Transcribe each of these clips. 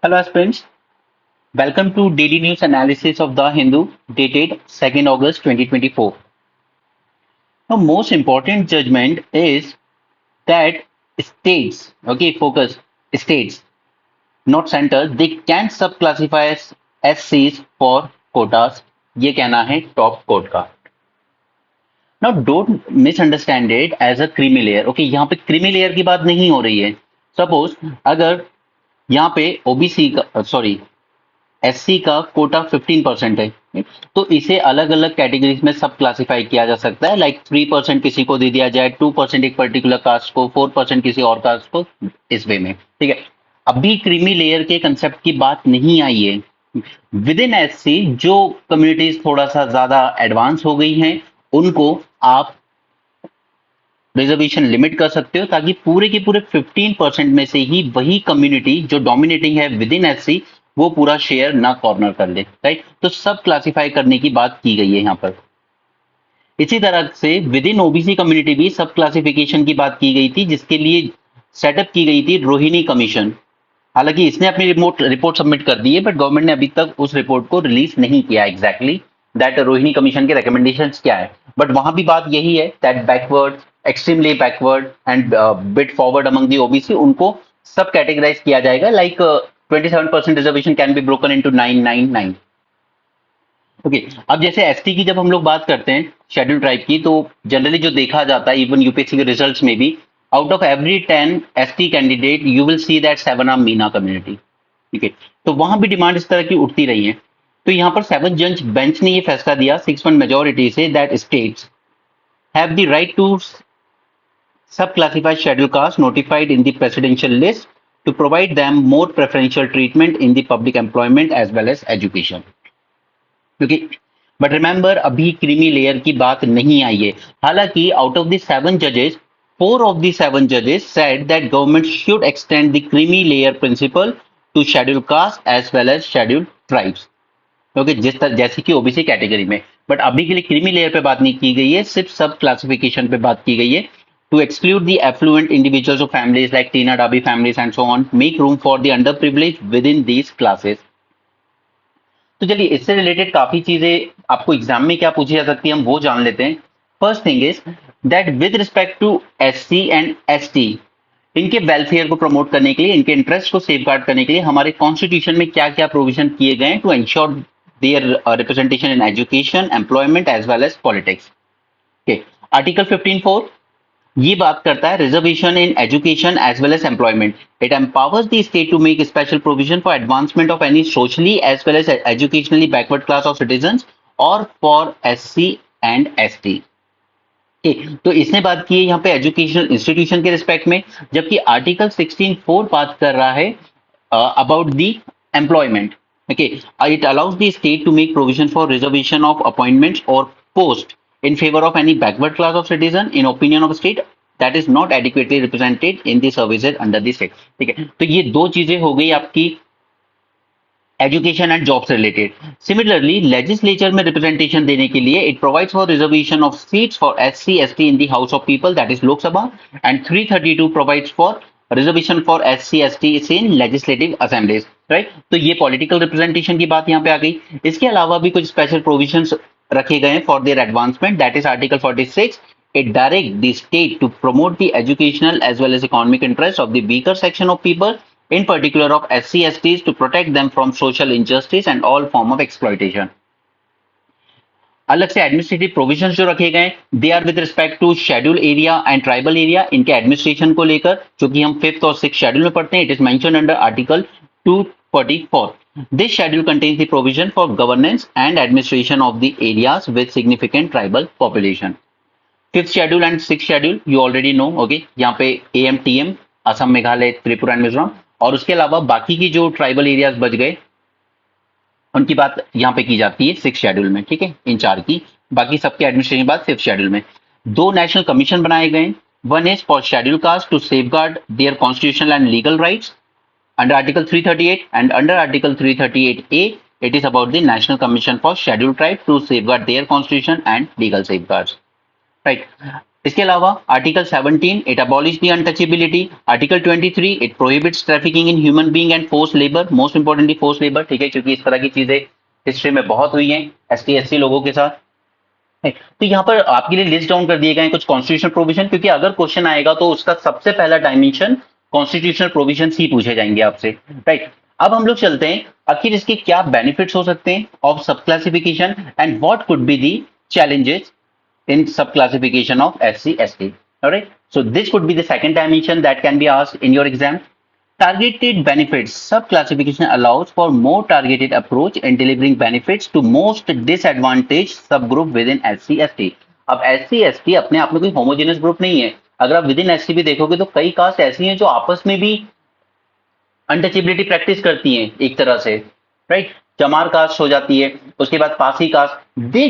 Hello, aspirants. Welcome to Daily News Analysis of The Hindu, dated 2nd August 2024. The most important judgment is that states, okay, focus, states, not centers, they can subclassify as SCs for quotas. ये कहना है top court का. Now don't misunderstand it as a creamy layer. Okay, यहाँ पे creamy layer की बात नहीं हो रही है. Suppose अगर यहाँ पे ओबीसी का सॉरी एससी का कोटा 15% है तो इसे अलग अलग कैटेगरीज में सब क्लासिफाई किया जा सकता है. लाइक 3% किसी को दे दिया जाए, 2% एक पर्टिकुलर कास्ट को, 4% किसी और कास्ट को, इस वे में. ठीक है, अभी क्रीमी लेयर के कंसेप्ट की बात नहीं आई है. विद इन एससी जो कम्युनिटीज थोड़ा सा ज्यादा एडवांस हो गई हैं उनको आप रिजर्वेशन लिमिट कर सकते हो ताकि पूरे के पूरे 15% में से ही वही कम्युनिटी जो डोमिनेटिंग है विद इन एससी वो पूरा शेयर ना कॉर्नर कर ले. राइट, तो सब क्लासिफाई करने की बात की गई है यहाँ पर. इसी तरह से विद इन ओबीसी कम्युनिटी भी सब क्लासिफिकेशन की बात की गई थी जिसके लिए सेटअप की गई थी रोहिणी कमीशन. हालांकि इसने अपनी रिपोर्ट सबमिट कर दी है बट गवर्नमेंट ने अभी तक उस रिपोर्ट को रिलीज नहीं किया एग्जैक्टली दैट रोहिणी कमीशन के रिकमेंडेशंस क्या है. बट वहां भी बात यही है that backward, extremely backward and bit forward among the OBC उनको सब कैटेगराइज किया जाएगा. Like 27% reservation can be broken into 999. Okay, अब जैसे एसटी की जब हम लोग बात करते हैं शेड्यूल ट्राइब की तो जनरली जो देखा जाता है इवन यूपीएससी के रिजल्ट्स में भी out of every 10 ST candidate you will see that 7 are Meena community. ठीक है, तो वहां भी डिमांड इस तरह की उठती रही है. तो यहाँ पर 7 जज बेंच ने ये फैसला दिया 6-1 मेजोरिटी से that states have the right to sub classified schedule caste notified in the presidential list to provide them more preferential treatment in the public employment as well as education. क्योंकि but remember अभी creamy layer की बात नहीं आई है. हालांकि out of the 7 जजेस 4 of the 7 judges said that government should extend the creamy layer principle to scheduled caste as well as scheduled tribes. क्योंकि जिस तरह जैसे कि ओबीसी कैटेगरी में, बट अभी के लिए क्रीमी लेयर पे बात नहीं की गई है, सिर्फ सब क्लासिफिकेशन पे बात की गई है. To exclude the affluent individuals of families like Tina Dabi families and so on, make room for the underprivileged within these classes. तो चलिए इससे रिलेटेड काफी चीजें आपको एग्जाम में क्या पूछी जा सकती है हम वो जान लेते हैं. First thing is that with respect to SC and ST इनके वेलफेयर को प्रमोट करने के लिए, इनके इंटरेस्ट को सेफगार्ड करने के लिए हमारे कॉन्स्टिट्यूशन में क्या क्या प्रोविजन किए गए to ensure their representation in education, employment as well as politics. Article 15(4) ये बात करता है reservation in education as well as employment. It empowers the state to make special provision for advancement of any socially as well as educationally backward class of citizen और for SC and ST. तो इसने बात की है यहाँ पे educational institution के respect में, जबकि आर्टिकल 16(4) बात कर रहा है about the employment. Okay, it allows the state to make provision for reservation of appointments और post in favor of any backward class of citizen in opinion of state that is not adequately represented in the services under the state. ठीक है, तो ये दो चीजें हो गई आपकी एजुकेशन एंड जॉब से रिलेटेड. सिमिलरली लेजिस्लेचर में रिप्रेजेंटेशन देने के लिए it provides for reservation of seats for SC ST in the house of people that is Lok Sabha and 332 provides for reservation for SC ST in legislative assemblies. Right, तो ये political representation की बात यहाँ पे आ गई. इसके अलावा भी कुछ स्पेशल प्रोविजंस रखे गए for their advancement that is article 46. It direct the state to promote the educational as well as economic interest of the weaker section of people in particular of SC STs to protect them from social injustice and all form of exploitation. अलग से administrative provisions जो रखे गए they are with respect to schedule area and tribal area, इनके administration को लेकर जो कि हम 5th और 6th शेड्यूल में पढ़ते हैं. It is mention under article 244. This schedule contains the provision for governance and administration of the areas with significant tribal population. 5th schedule and 6th schedule you already know. Okay, यहाँ पे AMTM Assam, Meghalaya, Tripura and Mizoram और उसके अलावा बाकी की जो tribal areas बच गए उनकी बात यहाँ पे की जाती है 6th शेड्यूल में. ठीक है, इन 4 की, बाकी सबके एडमिनिस्ट्रेशन बाद 5th शेड्यूल में. 2 नेशनल कमीशन बनाए गए. One is for schedule caste to safeguard their constitutional and legal rights under article 338 and under article 338A it is about the national commission for scheduled tribe to safeguard their constitution and legal safeguards. Right, इसके अलावा article 17 it abolish the untouchability, article 23 it prohibits trafficking in human being and force labour, most importantly force labour, ठीक है, क्योंकि इस तरह की चीजें history में बहुत हुई हैं एसटी एससी लोगों के साथ। तो यहाँ पर आपके लिए लिस्ट डाउन कर दिए गए हैं कुछ कॉन्स्टिट्यूशनल प्रोविजन, क्योंकि अगर क्वेश्चन आएगा तो उसका सबसे पहला डायमेंशन कॉन्स्टिट्यूशनल प्रोविजन ही पूछे जाएंगे आपसे, राइट। अब हम लोग चलते हैं आखिर इसके क्या बेनिफिट्स हो सकते हैं of sub classification and what could be the challenges in subclassification of SC ST. All right. So this could be the second dimension that can be asked in your exam. Targeted benefits. Subclassification allows for more targeted approach in delivering benefits to most disadvantaged subgroup within SC ST. अब SC ST अपने आप में कोई homogeneous group नहीं है। अगर आप with in SC भी देखोगे तो कई कास्ट ऐसी हैं जो आपस में भी अनटचेबिलिटी प्रैक्टिस करती हैं एक तरह से, राइट। चमार कास्ट हो जाती है, उसके बाद पासी कास्ट, दे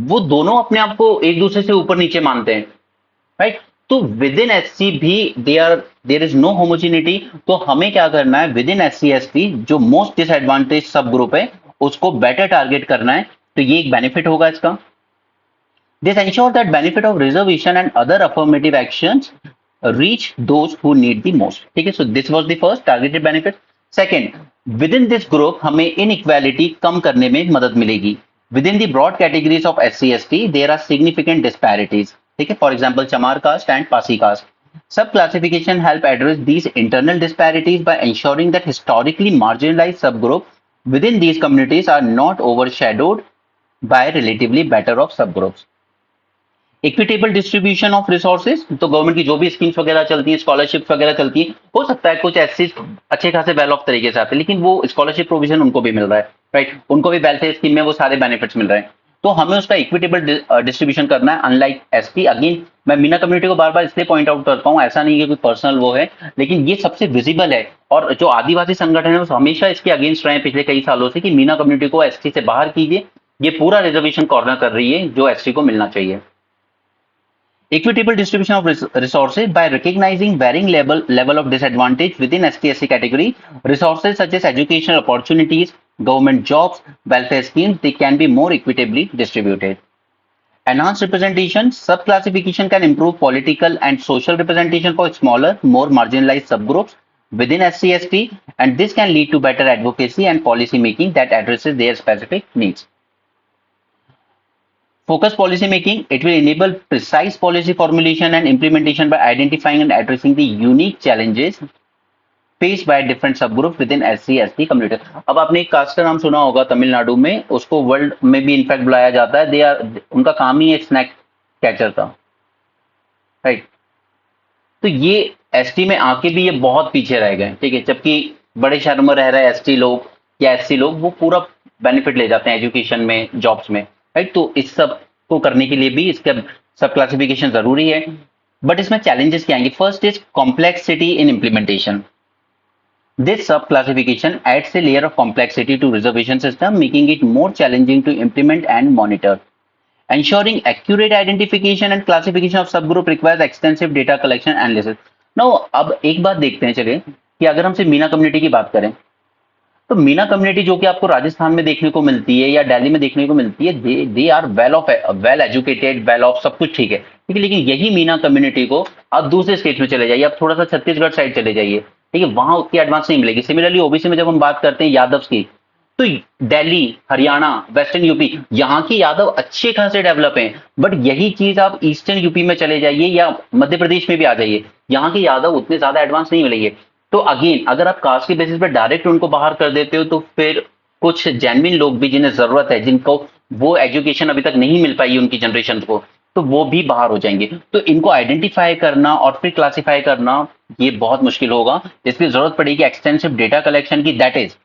वो दोनों अपने आप को एक दूसरे से ऊपर नीचे मानते हैं, राइट। तो विद इन एससी भी देयर इज नो होमोजिनिटी। तो हमें क्या करना है, विद इन एससी एसटी जो मोस्ट डिसएडवांटेज सब ग्रुप है उसको बेटर टारगेट करना है। तो ये एक बेनिफिट होगा इसका। This ensure that benefit of reservation and other affirmative actions reach those who need the most, ठीक है। So this was the first targeted benefit. Second, with in this group हमें इनइक्वालिटी कम करने में मदद मिलेगी। Within the broad categories of SC ST, there are significant disparities. ठीक है, for example, Chamar caste and Pasi caste. Sub-classification help address these internal disparities by ensuring that historically marginalized subgroup within these communities are not overshadowed by relatively better off subgroups. Equitable distribution of resources, तो government की जो भी schemes वगैरह चलती है, scholarship वगैरह चलती है, हो सकता है कुछ ऐसे अच्छे खासे वेल ऑफ तरीके से आते हैं, लेकिन वो स्कॉलरशिप प्रोविजन उनको भी मिल रहा है, राइट। उनको भी वेलफेयर स्कीम में वो सारे बेनिफिट्स मिल रहे हैं। तो हमें उसका इक्विटेबल डिस्ट्रीब्यूशन करना है। अनलाइक एसटी, अगेन मैं मीना कम्युनिटी को बार बार इसलिए पॉइंट आउट करता हूँ, ऐसा नहीं है कोई पर्सनल वो है, लेकिन ये सबसे विजिबल है। और जो आदिवासी संगठन है वो हमेशा इसके अगेंस्ट रहे हैं पिछले कई सालों से कि मीना कम्युनिटी को एसटी से बाहर कीजिए। ये पूरा रिजर्वेशन कॉर्नर कर रही है जो एसटी को मिलना चाहिए। Equitable distribution of resources by recognizing varying level of disadvantage within ST/SC category. Resources such as educational opportunities, government jobs, welfare schemes, they can be more equitably distributed. Enhanced representation. Subclassification can improve political and social representation for smaller, more marginalized subgroups within SC/ST, and this can lead to better advocacy and policy making that addresses their specific needs. Focused policy making, it will enable precise policy formulation and implementation by identifying and addressing the unique challenges faced by different subgroups within SC/ST community. अब आपने एक cast का नाम सुना होगा तमिलनाडु में, उसको world में भी इनफैक्ट बुलाया जाता है, दे आर, उनका काम ही एक स्नैक कैचर था, राइट। तो ये एसटी में आके भी ये बहुत पीछे रह गए, ठीक है, जबकि बड़े शहरों में रह रहे एसटी लोग या एससी लोग वो पूरा बेनिफिट ले जाते हैं एजुकेशन में, जॉब्स में, राइट। तो इस सब को करने के लिए भी इसका सब क्लासिफिकेशन जरूरी है। बट इसमें चैलेंजेस क्या आएंगे? First is complexity in implementation. This sub classification adds a layer of complexity to reservation system, making it more challenging to implement and monitor. Ensuring accurate identification and classification of subgroup requires extensive data collection and analysis. Now, अब एक बात देखते हैं चलिए कि अगर हमसे Meena community की बात करें तो मीना कम्युनिटी जो कि आपको राजस्थान में देखने को मिलती है या दिल्ली में देखने को मिलती है, they are well educated, well off, सब कुछ ठीक है, ठीक है। लेकिन यही मीना कम्युनिटी को आप दूसरे स्टेट में चले जाइए, आप थोड़ा सा छत्तीसगढ़ साइड चले जाइए, ठीक है, वहां उतनी एडवांस नहीं मिलेगी। सिमिलरली ओबीसी में जब हम बात करते हैं यादव की, तो दिल्ली, हरियाणा, वेस्टर्न यूपी, यहाँ के यादव अच्छे खासे डेवलप हैं। बट यही चीज आप ईस्टर्न यूपी में चले जाइए या मध्य प्रदेश में भी आ जाइए, यहाँ के यादव उतने ज्यादा एडवांस नहीं मिलेंगे। तो अगेन अगर आप कास्ट के बेसिस पर डायरेक्ट उनको बाहर कर देते हो तो फिर कुछ जेन्युइन लोग भी जिन्हें जरूरत है, जिनको वो एजुकेशन अभी तक नहीं मिल पाई उनकी जनरेशन को, तो वो भी बाहर हो जाएंगे। तो इनको आइडेंटिफाई करना और फिर क्लासिफाई करना ये बहुत मुश्किल होगा। इसकी जरूरत पड़ेगी एक्सटेंसिव डेटा कलेक्शन की। That is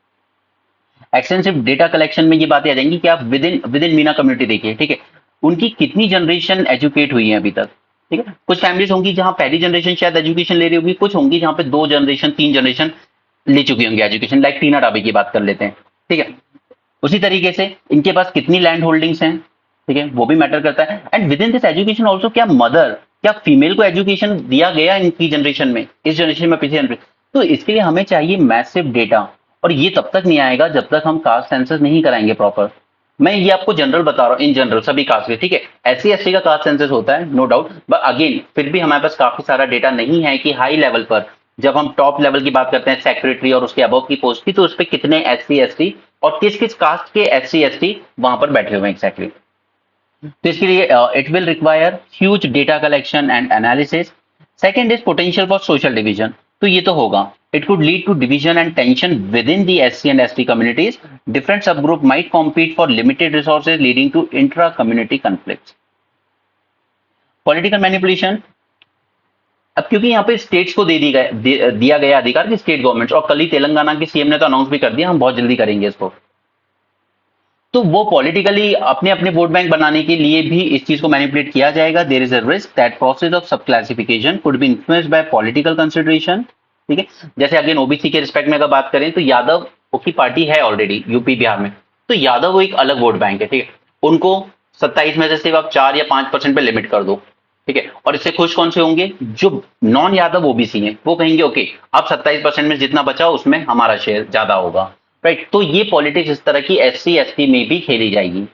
extensive data collection में ये बातें आ जाएंगी कि आप विद इन मीना कम्युनिटी देखिए, ठीक है, उनकी कितनी जनरेशन एजुकेट हुई है अभी तक, ठीक है। कुछ फैमिलीज होंगी जहां पहली जनरेशन शायद एजुकेशन ले रही होगी, कुछ होंगी जहां पे 2 जनरेशन 3 जनरेशन ले चुकी होंगी एजुकेशन, लाइक टीना डाबी की बात कर लेते हैं, ठीक है। उसी तरीके से इनके पास कितनी लैंड होल्डिंग्स हैं, ठीक है, वो भी मैटर करता है। And with in this education also क्या फीमेल को एजुकेशन दिया गया इनकी जनरेशन में, इस जनरेशन में, पिछले जनरेशन। तो इसके लिए हमें चाहिए मैसिव डेटा, और ये तब तक नहीं आएगा जब तक हम कास्ट सेंसस नहीं कराएंगे प्रॉपर। मैं ये आपको जनरल बता रहा हूँ, इन जनरल सभी कास्ट के, ठीक है। SC ST का कास्ट सेंसस होता है, नो डाउट, बट अगेन फिर भी हमारे पास काफी सारा डेटा नहीं है कि हाई लेवल पर जब हम टॉप लेवल की बात करते हैं, सेक्रेटरी और उसके अबव की पोस्ट की, तो उस पर कितने SC ST और किस किस कास्ट के SC ST वहां पर बैठे हुए हैं एग्जैक्टली। तो इसके लिए it will require huge data collection and analysis. Second is potential for social division, तो ये तो होगा, it could lead to division and tension within the SC and ST communities. Different subgroup might compete for limited resources, leading to intra-community conflicts. Political manipulation, अब क्योंकि यहाँ पे states को दिया गया अधिकार कि स्टेट गवर्नमेंट्स, और कल ही तेलंगाना के सीएम ने तो अनाउंस भी कर दिया हम बहुत जल्दी करेंगे इसको, तो वो पॉलिटिकली अपने अपने वोट बैंक बनाने के लिए भी इस चीज को मैनिपुलेट किया जाएगा। There is a risk that process of sub classification could be influenced by political consideration, ठीक है। जैसे अगेन ओबीसी के रिस्पेक्ट में अगर बात करें तो यादव की पार्टी है ऑलरेडी यूपी बिहार में, तो यादव वो एक अलग वोट बैंक है, ठीक है। उनको 27 में से सिर्फ आप 4 या 5% पे लिमिट कर दो, ठीक है। और इससे खुश कौन से होंगे, जो नॉन यादव ओबीसी है, वो कहेंगे ओके अब 27% में जितना बचा उसमें हमारा शेयर ज्यादा होगा, राइट। तो ये पॉलिटिक्स इस तरह की SC ST में भी खेली जाएगी।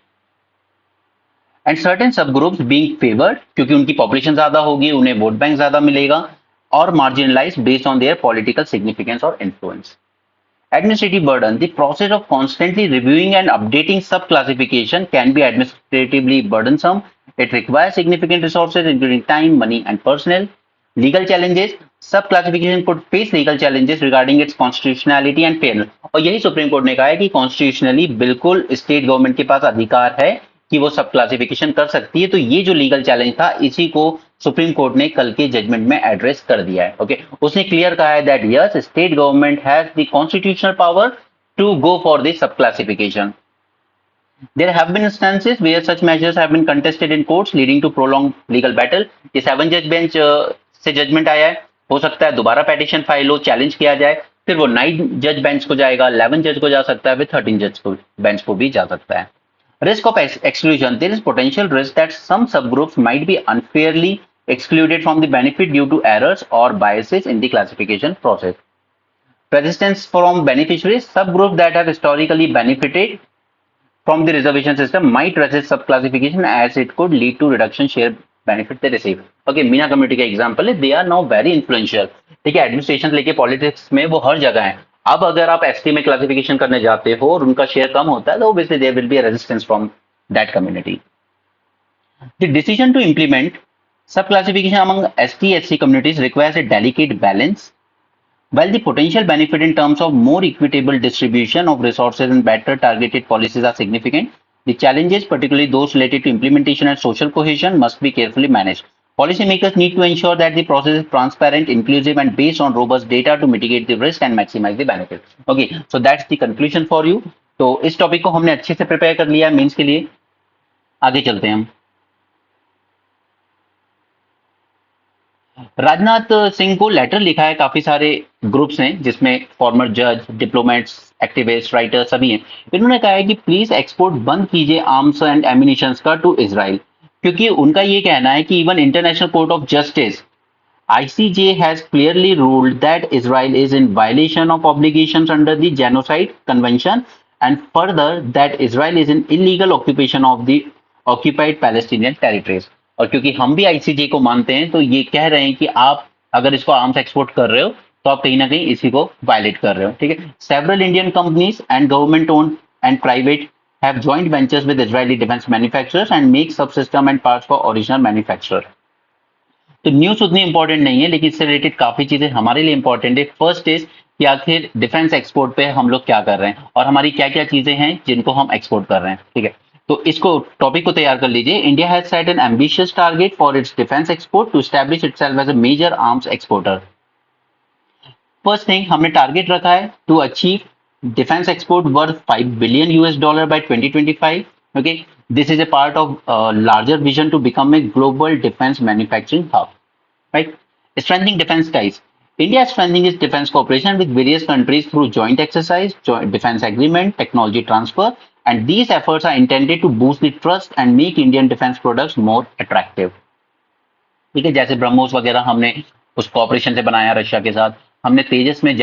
एंड सर्टेन सब ग्रुप्स बीइंग फेवर्ड, क्योंकि उनकी पॉपुलेशन ज्यादा होगी, उन्हें वोट बैंक ज्यादा मिलेगा, और marginalise based on their political significance और influence. Administrative burden, the process of constantly reviewing and updating sub-classification can be administratively burdensome. It requires significant resources, including time, money, and personnel. Legal challenges, sub-classification could face legal challenges regarding its constitutionality and fairness. और यही supreme court ने कहा है कि constitutionally बिल्कुल state government के पास अधिकार है कि वो सब क्लासिफिकेशन कर सकती है। तो ये जो लीगल चैलेंज था, इसी को सुप्रीम कोर्ट ने कल के जजमेंट में एड्रेस कर दिया है, ओके। उसने क्लियर कहा है that yes, state government has the constitutional power to go for this sub classification. There have been instances where such measures have been contested in courts, leading to prolonged legal battle. ये 7 जज bench से judgement आया है, हो सकता है दोबारा petition file हो, चैलेंज किया जाए, फिर वो 9 जज बेंच को जाएगा, 11 जज को जा सकता है, फिर 13 जज को बेंच को भी जा सकता है. Risk of exclusion, there is potential risk that some subgroups might be unfairly excluded from the benefit due to errors or biases in the classification process. Resistance from beneficiaries, subgroups that have historically benefited from the reservation system might resist subclassification as it could lead to reduction share benefit they receive. Okay, Meena community का example है, they are now very influential, ठीक है, administration लेके politics में वो हर जगह है. अब अगर आप एसटी में क्लासिफिकेशन करने जाते हो और उनका शेयर कम होता है, तो obviously there will be a resistance from that community. The decision to implement sub classification among ST/SC communities requires a delicate balance. While the potential benefit in terms of more equitable distribution of resources and better targeted policies are significant, the challenges, particularly those related to implementation and social cohesion, must be carefully managed. Policymakers need to ensure that the process is transparent, inclusive, and based on robust data to mitigate the risk and maximize the benefit. Okay, so that's the conclusion for you. तो इस topic को हमने अच्छे से prepare कर लिया mains के लिए. आगे चलते हैं हम. राजनाथ सिंह को लेटर लिखा है काफी सारे ग्रुप्स ने, जिसमें फॉर्मर जज, डिप्लोमेट्स, एक्टिविस्ट, राइटर सभी हैं. इन्होंने कहा है कि प्लीज एक्सपोर्ट बंद कीजिए आर्म्स एंड एम्यूनिशन का टू इजराइल, क्योंकि उनका ये कहना है कि even international court of justice ICJ has clearly ruled that Israel is in violation of obligations under the Genocide Convention, and further that Israel is in illegal occupation of the occupied Palestinian territories. और क्योंकि हम भी ICJ को मानते हैं, तो ये कह रहे हैं कि आप अगर इसको आर्म्स एक्सपोर्ट कर रहे हो तो आप कहीं ना कहीं इसी को वायलेट कर रहे हो, ठीक है. Several Indian companies and government owned and private have joint ventures with Israeli defense manufacturers and make subsystem and parts for original manufacturer. तो न्यूज उतनी इंपॉर्टेंट नहीं है, लेकिन इससे रिलेटेड काफी चीजें हमारे लिए इंपॉर्टेंट है. फर्स्ट इज कि आखिर डिफेंस एक्सपोर्ट पे हम लोग क्या कर रहे हैं और हमारी क्या क्या चीजें हैं जिनको हम एक्सपोर्ट कर रहे हैं, ठीक है. तो इसको टॉपिक को तैयार कर लीजिए. India has set an ambitious target for its defence export to establish itself as a major arms exporter. First thing, हमने टारगेट रखा है to achieve defence export worth $5 billion by 2025. Okay, this is a part of a larger vision to become a global defense manufacturing hub. Right? Strengthening defense ties. India is strengthening its defense cooperation with various countries through joint exercise, joint defense agreement, technology transfer, and these efforts are intended to boost the trust and make Indian defense products more attractive. ठीक है, जैसे ब्रह्मोस वगैरह हमने उस corporation से बनाया Russia के साथ. हमने तेजस में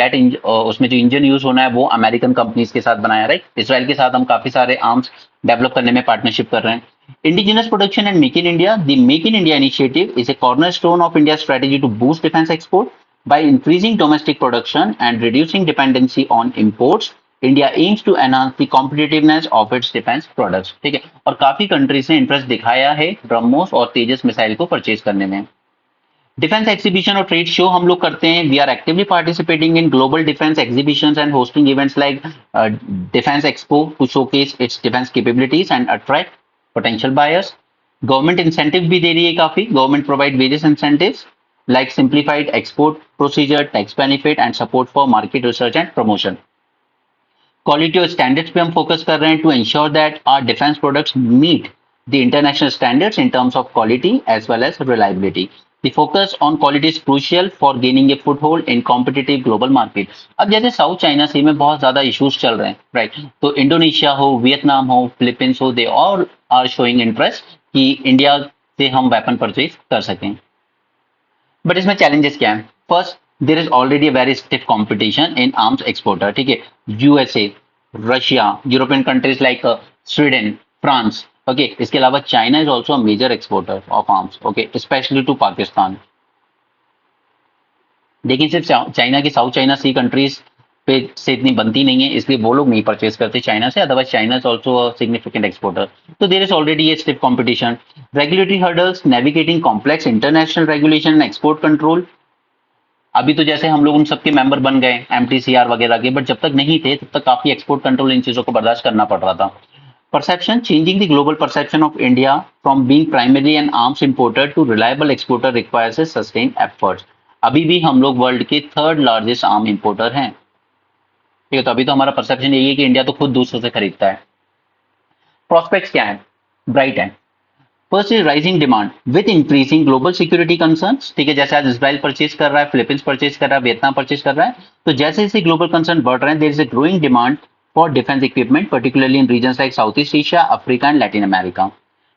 उसमें जो इंजन यूज होना है वो अमेरिकन कंपनीज के साथ बनाया, राइट। इसराइल के साथ हम काफी सारे आर्म्स डेवलप करने में पार्टनरशिप कर रहे हैं। Indigenous production and make in India, the make in India initiative is a cornerstone of India strategy to boost defence export by increasing domestic production and reducing dependency on imports. India aims to enhance the competitiveness of its defense products, ठीक है। और काफी countries ने interest दिखाया है ब्रह्मोस और तेजस missile को purchase करने में। डिफेंस एग्जीबिशन और ट्रेड शो हम लोग करते हैं। We are actively participating in global defence exhibitions and hosting events like defence expo to showcase its defence capabilities and attract potential buyers. Government incentive भी दे रही है काफी। Government provide various incentives like simplified export procedure, tax benefit and support for market research and promotion. Quality और standards पे हम focus कर रहे हैं to ensure that our defense products meet the international standards in terms of quality as well as reliability. The focus on quality is crucial for gaining a foothold in competitive global market. अब जैसे south China सी में बहुत ज्यादा issues चल रहे हैं, right. तो Indonesia हो, वियतनाम हो, फिलीपींस हो, they all are showing interest कि इंडिया से हम वेपन परचेज कर सकें। बट इसमें चैलेंजेस क्या है? First, there is already very stiff competition in arms exporter, ठीक है। USA, Russia, European countries like Sweden, France, okay. इसके अलावा China is also a major exporter of arms, okay, specially to Pakistan. लेकिन सिर्फ China की south China सी countries पे से इतनी बनती नहीं है, इसलिए वो लोग नहीं परचेज करते चाइना से। Otherwise China is also a significant exporter. तो there is already a stiff competition. Regulatory hurdles, navigating complex international regulation and export control. अभी तो जैसे हम लोग उन सबके मेंबर बन गए एमटीसीआर वगैरह के, बट जब तक नहीं थे तब तक काफी एक्सपोर्ट कंट्रोल इन चीजों को बर्दाश्त करना पड़ रहा था। Perception, changing the global perception of India from being primary an arms importer to reliable exporter requires a sustain efforts. अभी भी हम लोग वर्ल्ड के थर्ड लार्जेस्ट आर्म इंपोर्टर हैं, ठीक है। तो अभी तो हमारा परसेप्शन यही है कि इंडिया तो खुद दूसरों से खरीदता है। प्रोस्पेक्ट्स क्या है? ब्राइट है। First is rising demand with increasing global security concerns, ठीक है। जैसे आज इसराइल परचेज कर रहा है, फिलीपींस परचेज कर रहा है, वियतनाम परचेज कर रहा है, तो जैसे जैसे ग्लोबल कंसर्न बढ़ रहे हैं, there is a growing demand for defence equipment, particularly in regions like south east Asia, Africa and Latin America.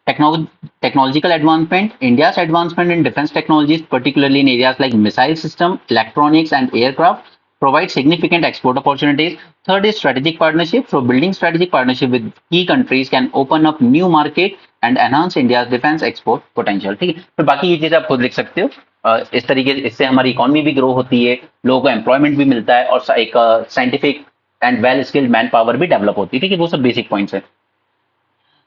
Technological advancement, India's advancement in defense technologies, particularly in areas like missile system, electronics, and aircraft, provide significant export opportunities. Third is strategic partnership. So, building strategic partnership with key countries can open up new market and enhance India's defense export potential. ठीक है, तो बाकी ये चीज आप खुद लिख सकते हो। इस तरीके इससे हमारी इकोनॉमी भी ग्रो होती है, लोगों को एम्प्लॉयमेंट भी मिलता है और एक scientific and well skilled man power भी डेवलप होती है, ठीक है। वो सब बेसिक पॉइंट्स है।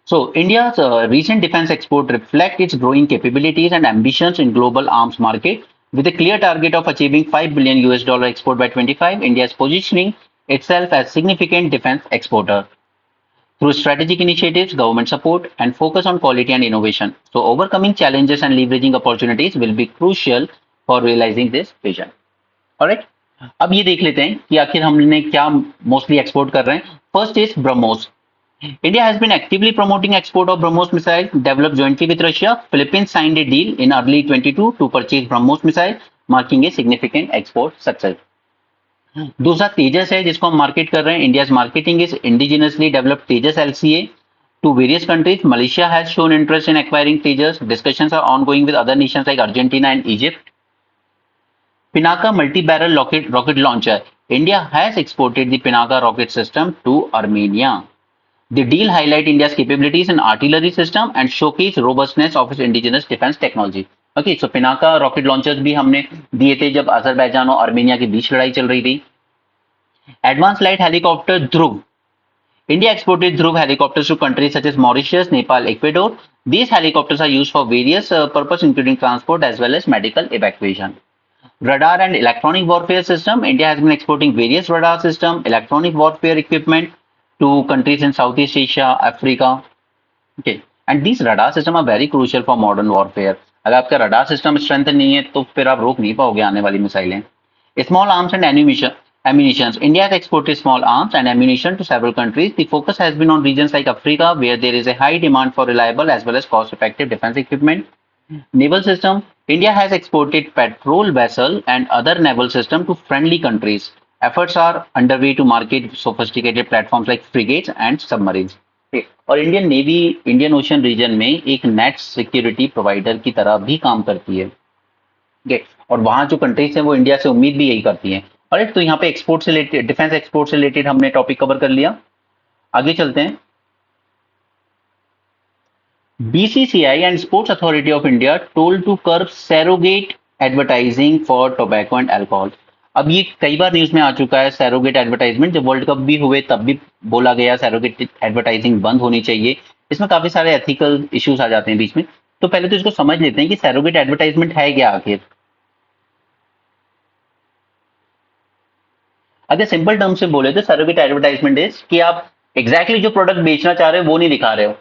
So India's recent defense export reflect its growing capabilities and ambitions in global arms market. With a clear target of achieving $5 billion export by 25, India is positioning itself as significant defense exporter through strategic initiatives, government support, and focus on quality and innovation. So overcoming challenges and leveraging opportunities will be crucial for realizing this vision. Alright? अब ये देख लेते हैं कि आखिर हमने क्या mostly export कर रहे हैं। First is BrahMos. India has been actively promoting export of BrahMos missile developed jointly with Russia. Philippines signed a deal in early 22 to purchase BrahMos missile, marking a significant export success. दूसरा तेजस है जिसको हम market कर रहे हैं। India's marketing is indigenously developed Tejas LCA to various countries. Malaysia has shown interest in acquiring Tejas. Discussions are ongoing with other nations like Argentina and Egypt. Pinaka multi-barrel rocket launcher. India has exported the Pinaka rocket system to Armenia. The deal highlight India's capabilities in artillery system and showcase robustness of its indigenous defense technology. Okay, so Pinaka rocket launchers भी हमने दिए थे जब Azerbaijan और Armenia के बीच लड़ाई चल रही थी। Advanced light helicopter Dhruv. India exported Dhruv helicopters to countries such as Mauritius, Nepal, Ecuador. These helicopters are used for various purposes including transport as well as medical evacuation. Radar and electronic warfare system. India has been exporting various radar system, electronic warfare equipment to countries in Southeast Asia, Africa. Okay, and these radar system are very crucial for modern warfare. अगर आपका radar system strength नहीं है तो फिर आप रोक नहीं पाओगे आने वाली मिसाइलें। Small arms and ammunition. India has exported small arms and ammunition to several countries. The focus has been on regions like Africa, where there is a high demand for reliable as well as cost-effective defense equipment. Naval system. India has exported patrol vessel and other naval system to friendly countries. Efforts are underway to market sophisticated platforms like frigates and submarines. और Indian navy Indian ocean region में एक net security provider की तरह भी काम करती है। और वहां जो कंट्रीज हैं वो इंडिया से उम्मीद भी यही करती हैं। राइट, तो यहाँ पे एक्सपोर्ट से रिलेटेड, डिफेंस एक्सपोर्ट से रिलेटेड हमने टॉपिक कवर कर लिया। आगे चलते हैं। BCCI and Sports Authority of India told to curb surrogate advertising for tobacco and alcohol। अब ये कई बार न्यूज में आ चुका है सैरोगेट एडवर्टाइजमेंट, जब वर्ल्ड कप भी हुए तब भी बोला गया सैरोगेट एडवर्टाइजिंग बंद होनी चाहिए। इसमें काफी सारे एथिकल इश्यूज आ जाते हैं बीच में। तो पहले तो इसको समझ लेते हैं कि सैरोगेट एडवर्टाइजमेंट है क्या आखिर। अगर सिंपल टर्म से बोले तो सैरोगेट एडवर्टाइजमेंट इज कि आप एग्जैक्टली जो प्रोडक्ट बेचना चाह रहे हो वो नहीं दिखा रहे हो।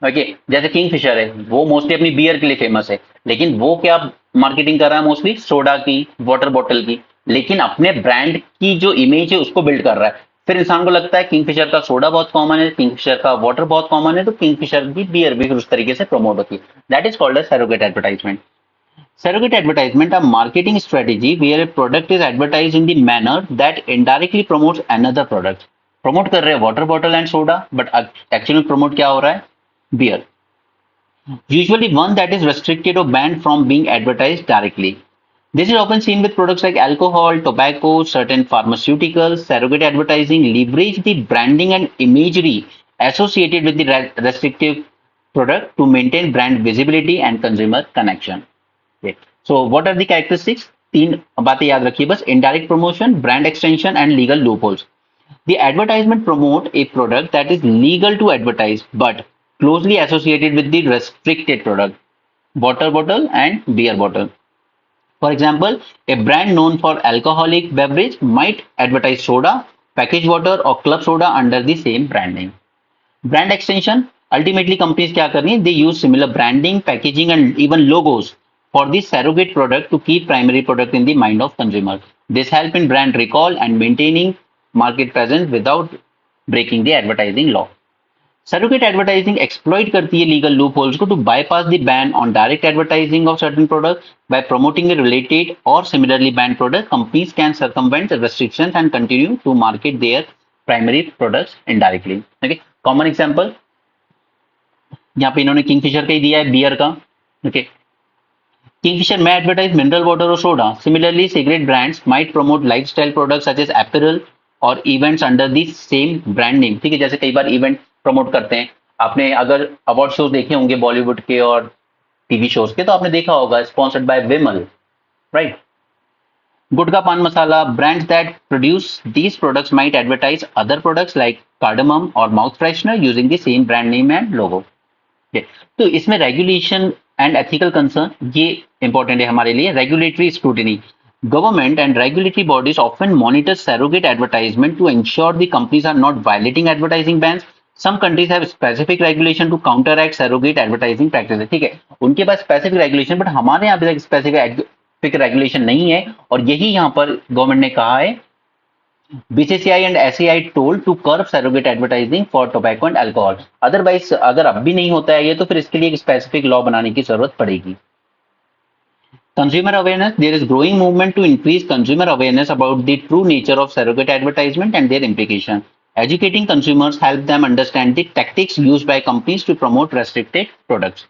ओके, जैसे किंगफिशर है, वो मोस्टली अपनी बियर के लिए फेमस है, लेकिन वो क्या मार्केटिंग कर रहा है मोस्टली सोडा की, वाटर बॉटल की, लेकिन अपने ब्रांड की जो इमेज है उसको बिल्ड कर रहा है। फिर इंसान को लगता है किंगफिशर का सोडा बहुत कॉमन है, किंगफिशर का वाटर बहुत कॉमन है, तो किंगफिशर की बियर भी फिर उस तरीके से प्रमोट होती है। That is called as surrogate advertisement. Surrogate advertisement, a marketing strategy where a product is advertised in the manner that indirectly promotes another product. Promote कर रहे हैं water bottle and soda, but actually promote क्या हो रहा है? Beer. Usually one that is restricted or banned from being advertised directly. This is often seen with products like alcohol, tobacco, certain pharmaceuticals. Surrogate advertising leverage the branding and imagery associated with the restrictive product to maintain brand visibility and consumer connection. So what are the characteristics? तीन बातें याद रखिए बस: indirect promotion, brand extension and legal loopholes. The advertisement promote a product that is legal to advertise but closely associated with the restricted product, water bottle and beer bottle. For example, a brand known for alcoholic beverage might advertise soda, packaged water or club soda under the same brand name. Brand extension, ultimately companies क्या कर रही हैं? They use similar branding, packaging and even logos for the surrogate product to keep primary product in the mind of consumer. This help in brand recall and maintaining market presence without breaking the advertising law. Surrogate advertising exploit करती है legal loopholes को to bypass the ban on direct advertising of certain products. By promoting a related or similarly banned product, companies can circumvent the restrictions and continue to market their primary products indirectly. Okay, common example यहाँ पे इन्होंने Kingfisher का ही दिया है, beer का। okay, Kingfisher may advertise mineral water or soda. Similarly, cigarette brands might promote lifestyle products such as apparel or events under the same brand name. ठीक है, जैसे कई बार इवेंट प्रमोट करते हैं। आपने अगर अवार्ड शोज देखे होंगे बॉलीवुड के और टीवी शोज के, तो आपने देखा होगा स्पॉन्सर्ड बाय विमल, राइट। गुटखा पान मसाला, brands that produce these products might advertise other products like cardamom or mouth freshener using the same brand name and logo. Okay. तो इसमें रेगुलेशन एंड एथिकल कंसर्न ये important है हमारे लिए। Regulatory scrutiny, government and regulatory bodies often monitor surrogate advertisement to ensure the companies are not violating advertising bans. Some countries have specific regulation to counteract surrogate advertising practices. ठीक है, उनके पास specific regulation, but हमारे यहाँ पे specific regulation नहीं है, और यही यहाँ पर गवर्नमेंट ने कहा है BCCI and SAI told to curb surrogate advertising for tobacco and alcohol. Otherwise, अगर अब भी नहीं होता है ये, तो फिर इसके लिए एक स्पेसिफिक लॉ बनाने की जरूरत पड़ेगी। Consumer awareness, there is growing movement to increase consumer awareness about the true nature of surrogate advertisement and their implication. Educating consumers help them understand the tactics used by companies to promote restricted products.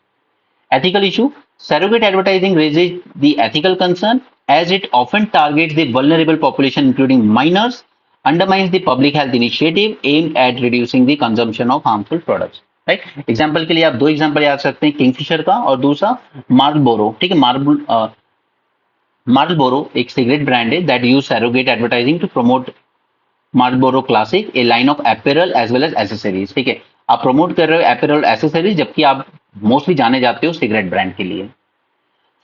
Ethical issue, surrogate advertising raises the ethical concern as it often targets the vulnerable population including minors, undermines the public health initiative aimed at reducing the consumption of harmful products. Right, example के लिए आप दो example याद सकते हैं, Kingfisher का और दूसरा मार्लबोरो। ठीक है, मार्लबोरो एक सिगरेट ब्रांड है that use surrogate advertising to promote Marlboro classic, a line of apparel as well as accessories. ठीक है, आप प्रमोट कर रहे हो एपेरल एसेसरीज, जबकि आप मोस्टली जाने जाते हो सिगरेट ब्रांड के लिए।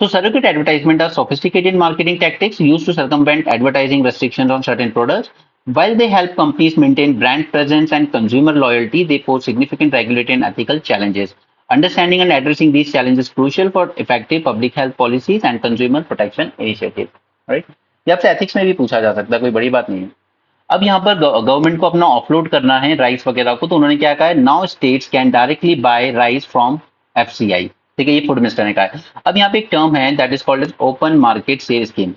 So surrogate advertisement are sophisticated marketing tactics used to circumvent advertising restrictions on certain products. While they help companies maintain brand presence and consumer loyalty, they pose significant regulatory and ethical challenges. Understanding and addressing these challenges is crucial for effective public health policies and consumer protection initiatives. Right? ये आपसे ethics में भी पूछा जा सकता है, कोई बड़ी बात नहीं है। अब यहाँ पर गवर्नमेंट को अपना ऑफलोड करना है राइस वगैरह को, तो उन्होंने क्या कहा है, now states can directly buy rice from FCI। ठीक है, ये फूड मिनिस्टर ने कहा है। अब यहाँ पे एक टर्म है that is called as open market sale scheme.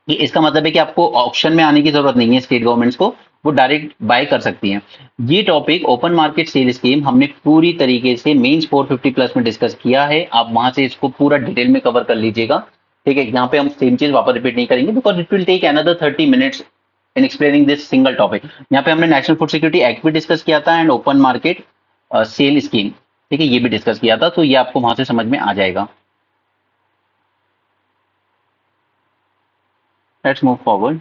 इसका मतलब है कि आपको ऑप्शन में आने की जरूरत नहीं है, स्टेट गवर्नमेंट्स को, वो डायरेक्ट बाय कर सकती हैं। ये topic open market sale scheme हमने पूरी तरीके से मेंस 450 प्लस में डिस्कस किया है, आप वहां से इसको पूरा डिटेल में कवर कर लीजिएगा। ठीक है, यहाँ पे हम सेम चीज वापस रिपीट नहीं करेंगे because it will take another 30 minutes in explaining this single topic. यहाँ पे हमने नेशनल फूड सिक्योरिटी एक्ट भी डिस्कस किया था and open market sale scheme, ठीक है, ये भी डिस्कस किया था, तो ये आपको वहां से समझ में आ जाएगा। Let's move forward.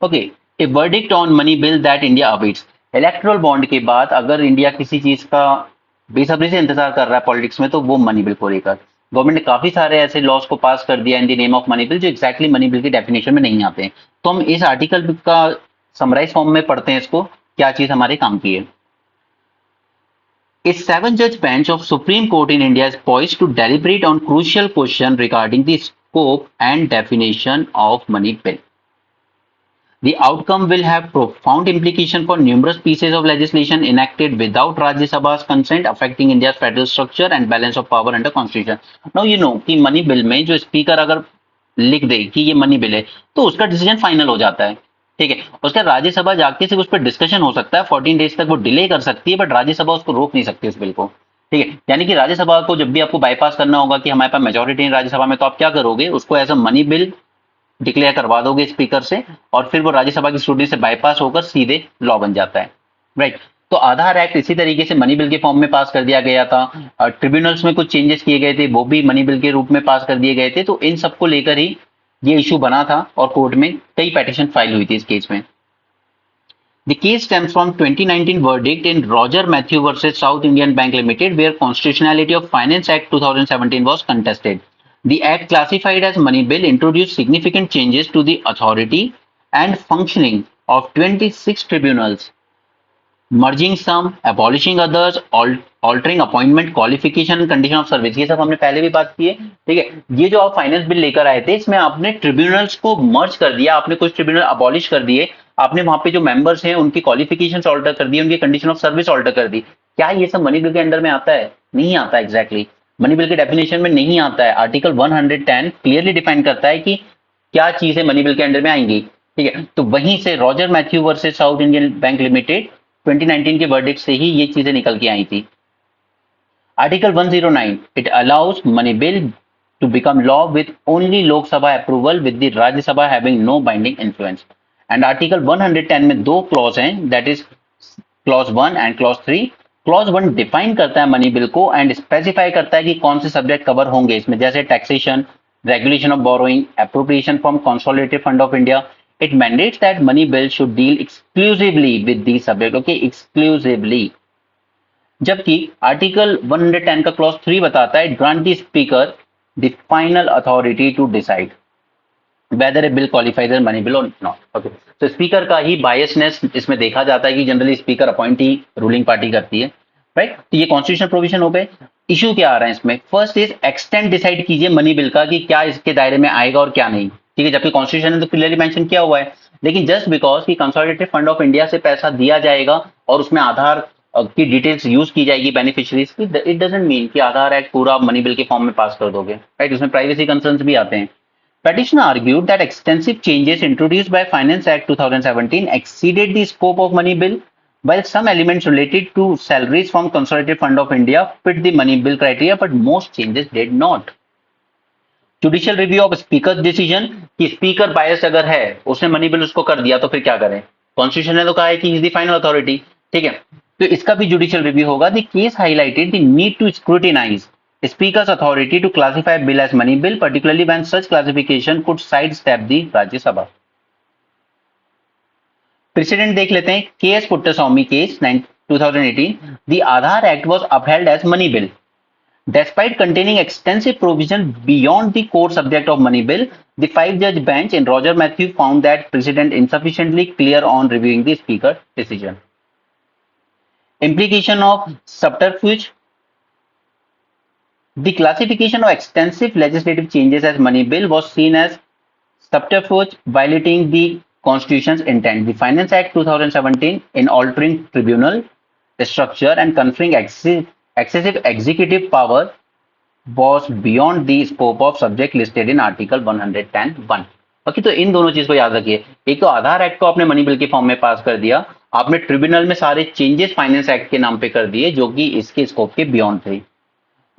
Okay, A verdict on money bill that India awaits. Erectile bond के बाद अगर इंडिया किसी चीज का बेसब्री से इंतजार कर रहा है पॉलिटिक्स में, तो वो मनी बिल को लेकर गवर्नमेंट ने काफी सारे ऐसे लॉस को पास कर दिया in the name of money bill जो एक्जैक्टली मनी बिल की डेफिनेशन में नहीं आते हैं। तो हम इस आर्टिकल का समराइज फॉर्म में पढ़ते हैं इसको, क्या चीज हमारे काम की है। A seven-judge bench of Supreme Court in India is poised to deliberate on crucial question regarding the scope and definition of money bill. The outcome will have profound implication for numerous pieces of legislation enacted without Rajya Sabha's consent, affecting India's federal structure and balance of power under Constitution. Now you know कि money bill में जो speaker अगर लिख दे कि ये money bill है, तो उसका डिसीजन फाइनल हो जाता है, ठीक है। उसका राज्यसभा जाके सिर्फ उस पर डिस्कशन हो सकता है, 14 डेज तक वो डिले कर सकती है, बट राज्यसभा उसको रोक नहीं सकती उस बिल को, ठीक है। यानी कि राज्यसभा को जब भी आपको बाईपास करना होगा कि हमारे पास मेजोरिटी है राज्यसभा में, तो आप क्या करोगे, उसको as a money bill declare करवा दोगे स्पीकर से, और फिर वो राज्यसभा की स्क्रूटनी से बाईपास होकर सीधे लॉ बन जाता है, राइट। तो आधार एक्ट इसी तरीके से मनी बिल के फॉर्म में पास कर दिया गया था। ट्रिब्यूनल्स में कुछ चेंजेस किए गए थे, वो भी मनी बिल के रूप में पास कर दिए गए थे। तो इन सबको लेकर ही ये इशू बना था और कोर्ट में कई पेटिशन फाइल हुई थी इस केस में। The case stems from 2019 verdict in Roger Matthew versus South Indian Bank Limited, where constitutionality of Finance Act 2017 was contested. The act, classified as money bill, introduced significant changes to the authority and functioning of 26 tribunals, merging some, abolishing others, altering appointment qualification and condition of service। ये सब हमने पहले भी बात की है, ठीक है। ये जो आप फाइनेंस बिल लेकर आए थे, इसमें आपने ट्रिब्यूनल्स को मर्ज कर दिया, आपने कुछ ट्रिब्यूनल अबॉलिश कर दिए, आपने वहां पे जो मेंबर्स हैं उनकी क्वालिफिकेशंस ऑल्टर कर दी, उनकी कंडीशन ऑफ सर्विस ऑल्टर कर दी। क्या ये सब मनी बिल के अंडर में आता है? नहीं आता एग्जैक्टली, मनी बिल के डेफिनेशन में नहीं आता है। आर्टिकल 110 क्लियरली डिफाइन करता है कि क्या चीजें मनी बिल के अंडर में आएंगी, ठीक है। तो वहीं से Roger Matthew versus south Indian bank limited 2019 के वर्डिक्ट से ही ये चीजें निकल के आई थी। Article 109, it allows money bill to become law with only Lok Sabha approval with the Rajya Sabha having no binding influence. And article 110 में दो क्लॉज हैं, that is clause 1 and clause 3। Clause 1 define करता है मनी बिल को एंड स्पेसिफाई करता है कि कौन से सब्जेक्ट कवर होंगे इसमें, जैसे taxation, regulation of borrowing, appropriation from consolidated fund of India. It mandates that money bill should deal exclusively with these subject, okay, exclusively। जबकि आर्टिकल 110 का क्लॉज 3 बताता है, grant the speaker the final authority to decide whether a bill qualifies as money bill or not, okay। तो speaker का ही biasness इसमें देखा जाता है कि जनरली स्पीकर अपॉइंट ही रूलिंग पार्टी करती है, राइट। तो ये कॉन्स्टिट्यूशनल प्रोविजन हो गए। इशू क्या आ रहा है इसमें? फर्स्ट इज एक्सटेंट डिसाइड कीजिए मनी बिल का कि क्या इसके दायरे में आएगा और क्या नहीं, ठीक है। जबकि कॉन्स्टिट्यूशन ने तो क्लियरली मेंशन किया हुआ है, लेकिन जस्ट बिकॉज कि कंसोलिडेटेड फंड ऑफ इंडिया से पैसा दिया जाएगा और उसमें आधार की डिटेल्स यूज की जाएगी बेनिफिशियरीज की, इट डजंट मीन कि आधार एक्ट पूरा मनी बिल के फॉर्म में पास कर दोगे, राइट। उसमें प्राइवेसी कंसर्न्स भी आते हैं। Petitioner argued that extensive changes introduced by Finance Act 2017 exceeded the scope of money bill, while some elements related to salaries from Consolidated Fund of India fit the money bill criteria, but most changes did not। Judicial review of speaker decision, कि speaker biased अगर है, उसने money bill उसको कर दिया, तो फिर क्या करें? कॉन्स्टिट्यूशन ने तो कहा है कि इज द फाइनल अथॉरिटी, ठीक है। तो इसका भी जुडिशियल रिव्यू होगा। The case highlighted the need to scrutinize Speaker's authority to classify a bill as money bill, particularly when such classification could sidestep the Rajya Sabha। Precedent देख लेते हैं। KS Puttaswamy case 2018, the Aadhaar Act was upheld as money bill, despite containing extensive provision beyond the core subject of money bill. The 5-judge bench in Roger Matthew found that precedent insufficiently clear on reviewing the Speaker decision। Implication of subterfuge, the classification of extensive legislative changes as money bill was seen as subterfuge, violating the Constitution's intent. The Finance Act 2017, in altering tribunal structure and conferring excessive executive power, was beyond the scope of subject listed in Article 110(1)। बाकी तो इन दोनों चीज को याद रखिए। एक तो आधार act को आपने मनी बिल के फॉर्म में पास कर दिया, आपने ट्रिब्यूनल में सारे चेंजेस फाइनेंस एक्ट के नाम पे कर दिए जो कि इसके स्कोप के बियॉन्ड थे।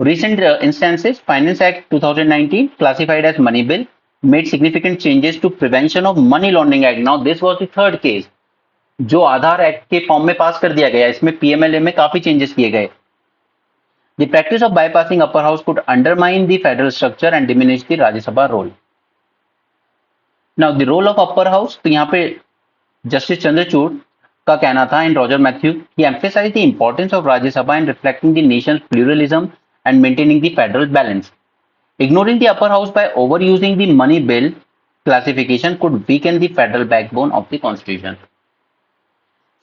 Recent instances, Finance Act 2019 classified as money bill made significant changes to Prevention of Money Laundering Act. Now this was the third case जो आधार एक्ट के फॉर्म में पास कर दिया गया, इसमें पीएमएलए में काफी चेंजेस किए गए. The practice of bypassing upper house could undermine the federal structure and diminish the Rajya Sabha role. Now the role of upper house, तो यहाँ पे जस्टिस चंद्रचूड़ का कहना था in Roger Mathew, he emphasized the importance of Rajya Sabha in reflecting the nation's pluralism and maintaining the federal balance. Ignoring the upper house by overusing the money bill classification could weaken the federal backbone of the constitution.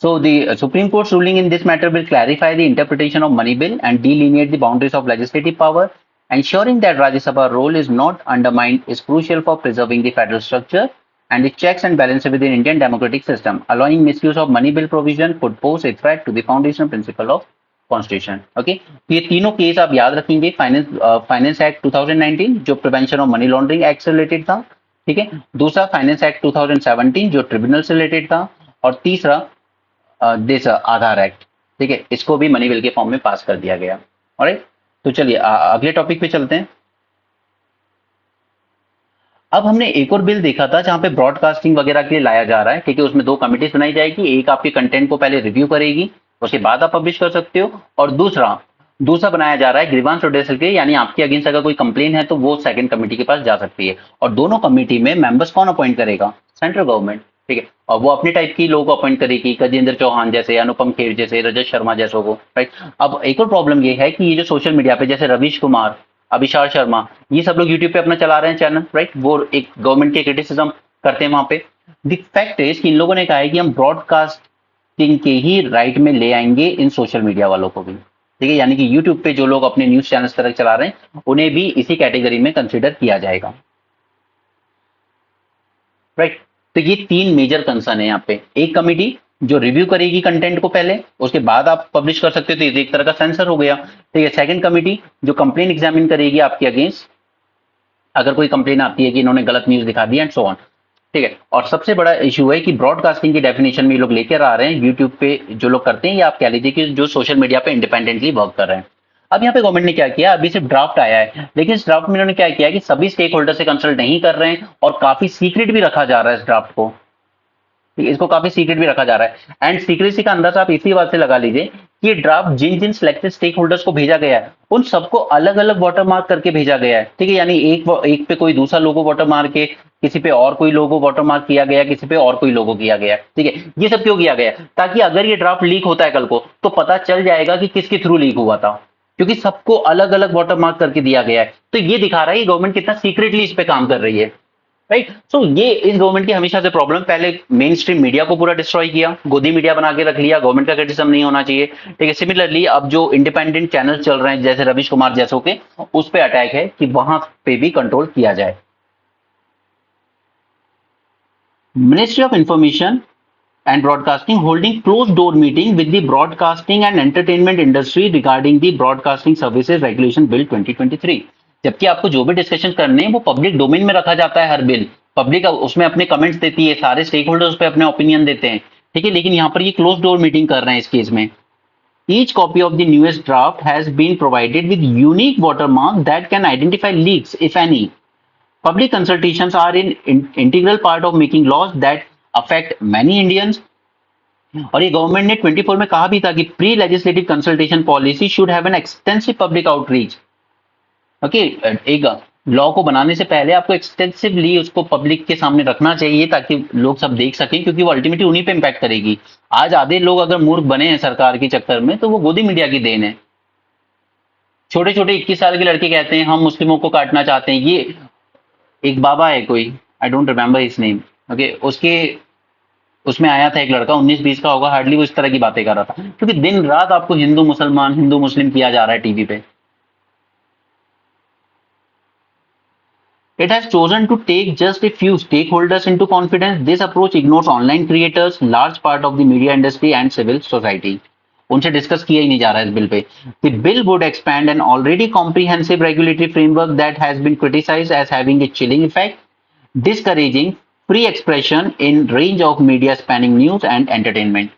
So the Supreme Court's ruling in this matter will clarify the interpretation of money bill and delineate the boundaries of legislative power. Ensuring that Rajya Sabha role is not undermined is crucial for preserving the federal structure and the checks and balances within Indian democratic system. Allowing misuse of money bill provision could pose a threat to the foundational principle of constitution. Okay, तो ये तीनों case आप याद रखेंगे. Finance act 2019 जो prevention of money laundering act से related था, ठीक है. दूसरा फाइनेंस एक्ट 2017 जो ट्रिब्यूनल से रिलेटेड था, और तीसरा दिस आधार एक्ट, ठीक है, इसको भी मनी बिल के फॉर्म में पास कर दिया गया. ऑलराइट, तो चलिए अगले टॉपिक पे चलते हैं. अब हमने एक और बिल देखा था जहां पे ब्रॉडकास्टिंग वगैरह के लिए लाया जा रहा है, ठीक है. उसमें दो कमिटीज बनाई जाएगी, एक आपके कंटेंट को पहले रिव्यू करेगी, उसके बाद आप पब्लिश कर सकते हो, और दूसरा बनाया जा रहा है ग्रीवांस रिड्रेसल के, यानी आपके अगेंस्ट अगर कोई कंप्लेन है तो वो सेकंड कमेटी के पास जा सकती है. और दोनों कमेटी में मेंबर्स कौन अपॉइंट करेगा? सेंट्रल गवर्नमेंट, ठीक है. और वो अपने टाइप की लोग अपॉइंट करेगी, गजेंद्र चौहान जैसे, अनुपम खेर जैसे, रजत शर्मा जैसों को, राइट. अब एक और प्रॉब्लम ये है कि ये जो सोशल मीडिया पे जैसे रवीश कुमार, अभिषार शर्मा, ये सब लोग यूट्यूब पे अपना चला रहे हैं चैनल, राइट. वो एक गवर्नमेंट के क्रिटिसिज्म करते हैं वहां पे. द फैक्ट इज कि इन लोगों ने कहा है कि हम ब्रॉडकास्टिंग के ही राइट में ले आएंगे इन सोशल मीडिया वालों को भी, ठीक है. यानी कि यूट्यूब पे जो लोग अपने न्यूज चैनल तरह चला रहे हैं उन्हें भी इसी कैटेगरी में कंसिडर किया जाएगा, राइट. तो ये तीन मेजर कंसर्न है यहाँ पे. एक कमिटी जो रिव्यू करेगी कंटेंट को पहले, उसके बाद आप पब्लिश कर सकते हो, तो ये एक तरह का सेंसर हो गया, ठीक है. सेकंड कमिटी जो कंप्लेन एग्जामिन करेगी आपके अगेंस्ट, अगर कोई कंप्लेन आती है कि इन्होंने गलत न्यूज दिखा दी एंड सो ऑन, ठीक है. और सबसे बड़ा इशू है कि ब्रॉडकास्टिंग की डेफिनेशन में ये लोग लेकर आ रहे हैं यूट्यूब पे जो लोग करते हैं, या आप कह लीजिए कि जो सोशल मीडिया पे इंडिपेंडेंटली वर्क कर रहे हैं. अब यहाँ पे गवर्नमेंट ने क्या किया, अभी सिर्फ ड्राफ्ट आया है, लेकिन इस ड्राफ्ट में इन्होंने क्या किया कि सभी स्टेक होल्डर से कंसल्ट नहीं कर रहे हैं, और काफी सीक्रेट भी रखा जा रहा है इस ड्राफ्ट को, इसको काफी सीक्रेट भी रखा जा रहा है. एंड सीक्रेसी का अंदाजा आप इसी बात से लगा लीजिए कि ये ड्राफ्ट जिन जिन सिलेक्टेड स्टेक होल्डर्स को भेजा गया है उन सबको अलग अलग वाटर मार्क करके भेजा गया है, ठीक है. यानी एक पे कोई दूसरा लोगो वाटर मार्क के, किसी पे और कोई लोगो वाटर मार्क किया गया, किसी पे और कोई लोगो किया गया, ठीक है. ये सब क्यों किया गया? ताकि अगर ये ड्राफ्ट लीक होता है कल को तो पता चल जाएगा कि किसके थ्रू लीक हुआ था, क्योंकि सबको अलग अलग वाटर मार्क करके दिया गया है. तो ये दिखा रहा है कि गवर्नमेंट कितना सीक्रेटली इस पे काम कर रही है, राइट. सो ये इस गवर्नमेंट की हमेशा से प्रॉब्लम, पहले मेन स्ट्रीम मीडिया को पूरा डिस्ट्रॉय किया, गोदी मीडिया बना के रख लिया, गवर्नमेंट का क्रिटिसिज्म नहीं होना चाहिए, ठीक है. सिमिलरली अब जो इंडिपेंडेंट चैनल चल रहे हैं जैसे रवीश कुमार जैसों के, उस पे अटैक है कि वहां पे भी कंट्रोल किया जाए. Ministry of information and broadcasting holding closed door meeting with the broadcasting and entertainment industry regarding the broadcasting services regulation bill 2023. जबकि आपको जो भी डिस्कशन करने हैं वो पब्लिक डोमेन में रखा जाता है, हर बिल पब्लिक उसमें अपने कमेंट्स देती है, सारे स्टेक होल्डर्स पे अपने ओपिनियन देते हैं, ठीक है. लेकिन यहाँ पर ये क्लोज डोर मीटिंग कर रहे हैं इस केस में. Each copy of the newest draft has been provided with unique watermark that can identify leaks, if any. Public consultations are an integral part of making laws that affect many Indians. और ये government ने 24 में कहा भी था कि pre legislative consultation policy should have an extensive public outreach. Okay, एक law को बनाने से पहले आपको एक्सटेंसिवली उसको पब्लिक के सामने रखना चाहिए ताकि लोग सब देख सकें, क्योंकि वो अल्टीमेटली उन्हीं पे इम्पैक्ट करेगी. आज आधे लोग अगर मूर्ख बने हैं सरकार के चक्कर में तो वो गोदी मीडिया की देन है. छोटे छोटे 21 साल के लड़के कहते हैं हम मुस्लिमों को काटना चाहते हैं. ये एक बाबा है कोई, I don't remember his name, okay, उसमें आया था एक लड़का 19-20 का होगा, हार्डली वो इस तरह की बातें कर रहा था, क्योंकि दिन रात आपको हिंदू मुस्लिम किया जा रहा है टीवी पे. It has chosen to take just a few stakeholders into confidence. This approach ignores online creators, large part of the media industry and civil society. उनसे डिस्कस किया ही नहीं जा रहा है इस bill pay. The bill would expand an already comprehensive regulatory framework that has been criticized as having a chilling effect, discouraging free expression in range of media spanning news and entertainment.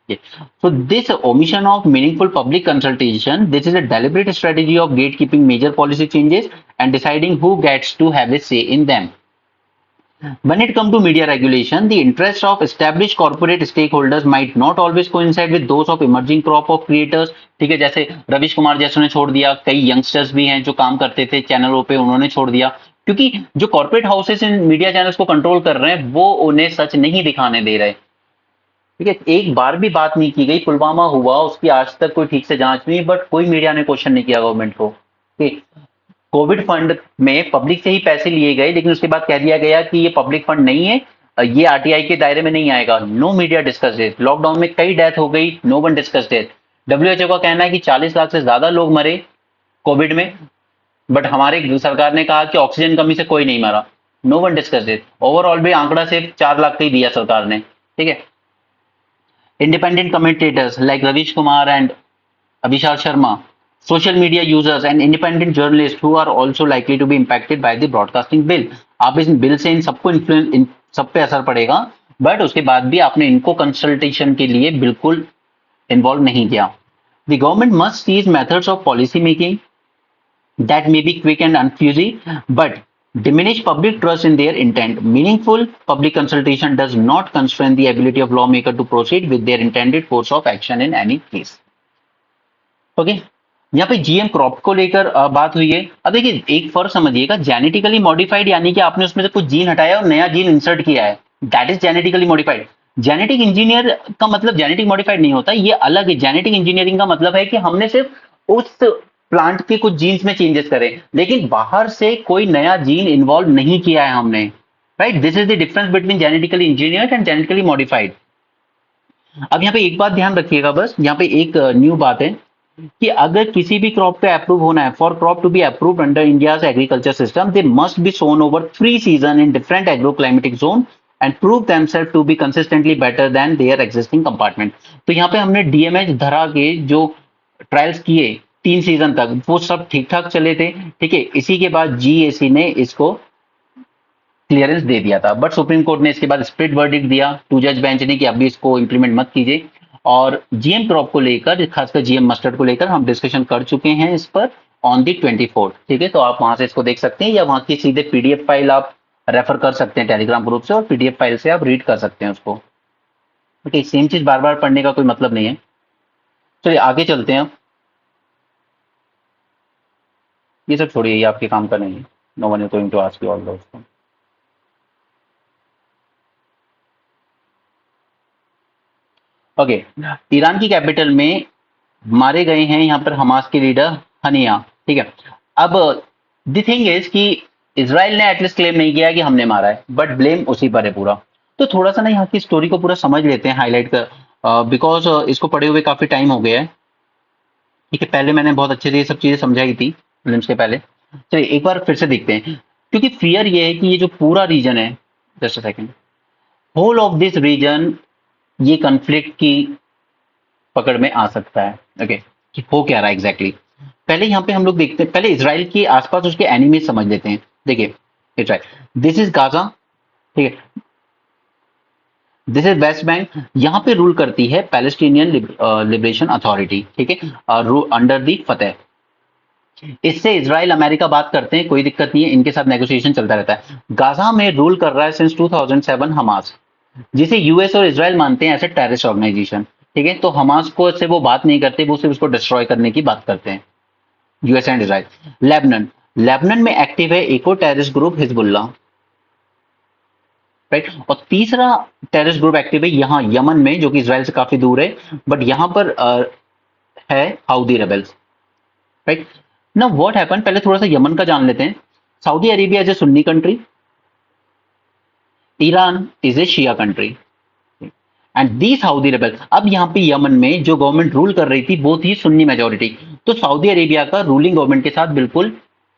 Okay. So this omission of meaningful public consultation, this is a deliberate strategy of gatekeeping major policy changes and deciding who gets to have a say in them. When it comes to media regulation, the interests of established corporate stakeholders might not always coincide with those of emerging crop of creators. ठीक है, जैसे रविश कुमार जैसों ने छोड़ दिया, कई youngsters भी हैं जो काम करते थे चैनलों पे, उन्होंने छोड़ दिया, क्योंकि जो कॉर्पोरेट हाउसेस इन मीडिया चैनल्स को कंट्रोल कर रहे हैं वो उन्हें सच नहीं दिखाने दे रहे। ठीक है, एक बार भी बात नहीं की गई, पुलवामा हुआ उसकी आज तक कोई ठीक से जांच नहीं, बट कोई मीडिया ने क्वेश्चन नहीं किया गवर्नमेंट को। कोविड फंड में पब्लिक से ही पैसे लिए गए, लेकिन उसके बाद कह दिया गया कि ये पब्लिक फंड नहीं है, ये आरटीआई के दायरे में नहीं आएगा। No media discussed it. Lockdown में कई डेथ हो गई, no one discussed it. WHO का कहना है कि 40 लाख से ज्यादा लोग मरे कोविड में, बट हमारे सरकार ने कहा कि ऑक्सीजन कमी से कोई नहीं मरा। No one discussed it. Overall भी आंकड़ा सिर्फ 4 लाख का ही दिया सरकार ने। ठीक है, independent commentators like Ravish Kumar and Abhishek Sharma, social media users and independent journalists who are also likely to be impacted by the broadcasting bill. आप इस बिल से इन सबको इन सब पे असर पड़ेगा, बट उसके बाद भी आपने इनको कंसल्टेशन के लिए बिल्कुल इन्वॉल्व नहीं किया। The government must seize methods of policy making that may be quick and unfuzzy, but diminish public trust in their intent. Meaningful public consultation does not constrain the ability of lawmaker to proceed with their intended course of action in any case. Okay? यहाँ पे GM crop को लेकर बात हुई है। अब देखिए एक फर्क समझिएगा, जेनेटिकली मॉडिफाइड यानी कि आपने उसमें से कुछ जीन हटाया और नया जीन इंसर्ट किया है, that is genetically modified. Genetic engineer का मतलब जेनेटिक मॉडिफाइड नहीं होता, ये अलग है। जेनेटिक इंजीनियरिंग का मतलब है कि हमने सिर्फ उस प्लांट के कुछ जीन्स में चेंजेस करें, लेकिन बाहर से कोई नया जीन इन्वॉल्व नहीं किया है हमने। Right, this is the difference between genetically engineered and genetically modified. अब यहाँ पे एक बात ध्यान रखिएगा, बस यहाँ पे एक न्यू बात है कि अगर किसी भी क्रॉप का अप्रूव होना है, for crop to be approved under India's agriculture system, they must be sown over 3 season in different agro climatic zone and prove themselves to be consistently better than their existing compartment. तो यहाँ पे हमने DMH धरा के जो trials किए 3 season तक, वो सब ठीक ठाक चले थे। ठीक है, इसी के बाद जीएसी ने इसको क्लियरेंस दे दिया था, बट सुप्रीम कोर्ट ने इसके बाद स्प्लिट वर्डिक्ट दिया 2 जज बेंच ने कि अभी इसको इंप्लीमेंट मत कीजिए। और जीएम क्रॉप को लेकर, खासकर जीएम मस्टर्ड को लेकर हम डिस्कशन कर चुके हैं इस पर ऑन दी 24। ठीक है, तो आप वहां से इसको देख सकते हैं, या वहां की सीधे पीडीएफ फाइल आप रेफर कर सकते हैं टेलीग्राम ग्रुप से, और पीडीएफ फाइल से आप रीड कर सकते हैं उसको। ओके, सेम चीज बार बार पढ़ने का कोई मतलब नहीं है। चलिए आगे चलते हैं। ये सब छोड़िए, ये आपके काम का नहीं है। No one is going to ask you all those. Okay, Iran की कैपिटल में मारे गए हैं यहाँ पर हमास के लीडर हनिया। ठीक है, अब द थिंग इज कि इसराइल ने एटलीस्ट क्लेम नहीं किया कि हमने मारा है, बट ब्लेम उसी पर है पूरा। तो थोड़ा सा ना यहाँ की स्टोरी को पूरा समझ लेते हैं, हाईलाइट कर, बिकॉज इसको पढ़े हुए काफी टाइम हो गया है। ठीक है, पहले मैंने बहुत अच्छे से ये सब चीजें समझाई थी फिल्म्स के पहले। चलिए एक बार फिर से देखते हैं, क्योंकि फियर ये है कि ये जो पूरा रीजन है, just a second, whole of this region ये कॉन्फ्लिक्ट की पकड़ में आ सकता है। ओके, कि हो क्या रहा है एग्जैक्टली। पहले यहाँ पे हम लोग देखते हैं, पहले इसराइल के आसपास उसके एनिमीज समझ लेते हैं। देखिए इसराइल, दिस इज गाजा। ठीक है, दिस इज वेस्ट बैंक। यहाँ पे रूल करती है पैलेस्टीनियन लिबरेशन अथॉरिटी। ठीक है, अंडर दी फतेह। इससे इसराइल अमेरिका बात करते हैं, कोई दिक्कत नहीं है, इनके साथ नेगोशिएशन चलता रहता है। गाजा में रूल कर रहा है सिंस 2007 हमास, जिसे यूएस और इजराइल मानते हैं एज ए टेररिस्ट ऑर्गेनाइजेशन। ठीक है, तो हमास को से वो बात नहीं करते, वो सिर्फ उसको डिस्ट्रॉय करने की बात करते हैं, US and Israel. Lebanon, Lebanon में एक्टिव है एक और टेररिस्ट ग्रुप हिजबुल्ला। राइट, और तीसरा टेररिस्ट ग्रुप एक्टिव है यहाँ यमन में, जो कि इजराइल से काफी दूर है, बट यहाँ पर है हाउदी रेबल्स। राइट, ना व्हाट हैपन, पहले थोड़ा सा यमन का जान लेते हैं। Saudi Arabia is a Sunni country, Iran is a Shia country, and the Saudi rebel. अब यहाँ पे यमन में जो गवर्नमेंट रूल कर रही थी वो थी सुन्नी मेजोरिटी, तो सऊदी अरेबिया का रूलिंग गवर्नमेंट के साथ बिल्कुल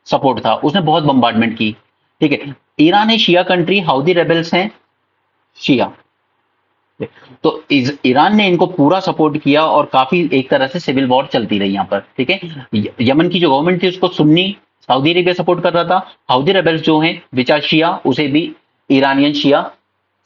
सपोर्ट था, उसने बहुत बम्बार्डमेंट की। ठीक है, ईरान है शिया कंट्री, हाउदी रेबल्स हैं शिया, तो ईरान ने इनको पूरा सपोर्ट किया और काफी एक तरह से सिविल वॉर चलती रही यहाँ पर। ठीक है, यमन की जो गवर्नमेंट थी उसको सुन्नी सऊदी अरेबिया सपोर्ट कर रहा था, हाउदी रेबल्स जो हैं विच आर शिया, उसे भी ईरानियन शिया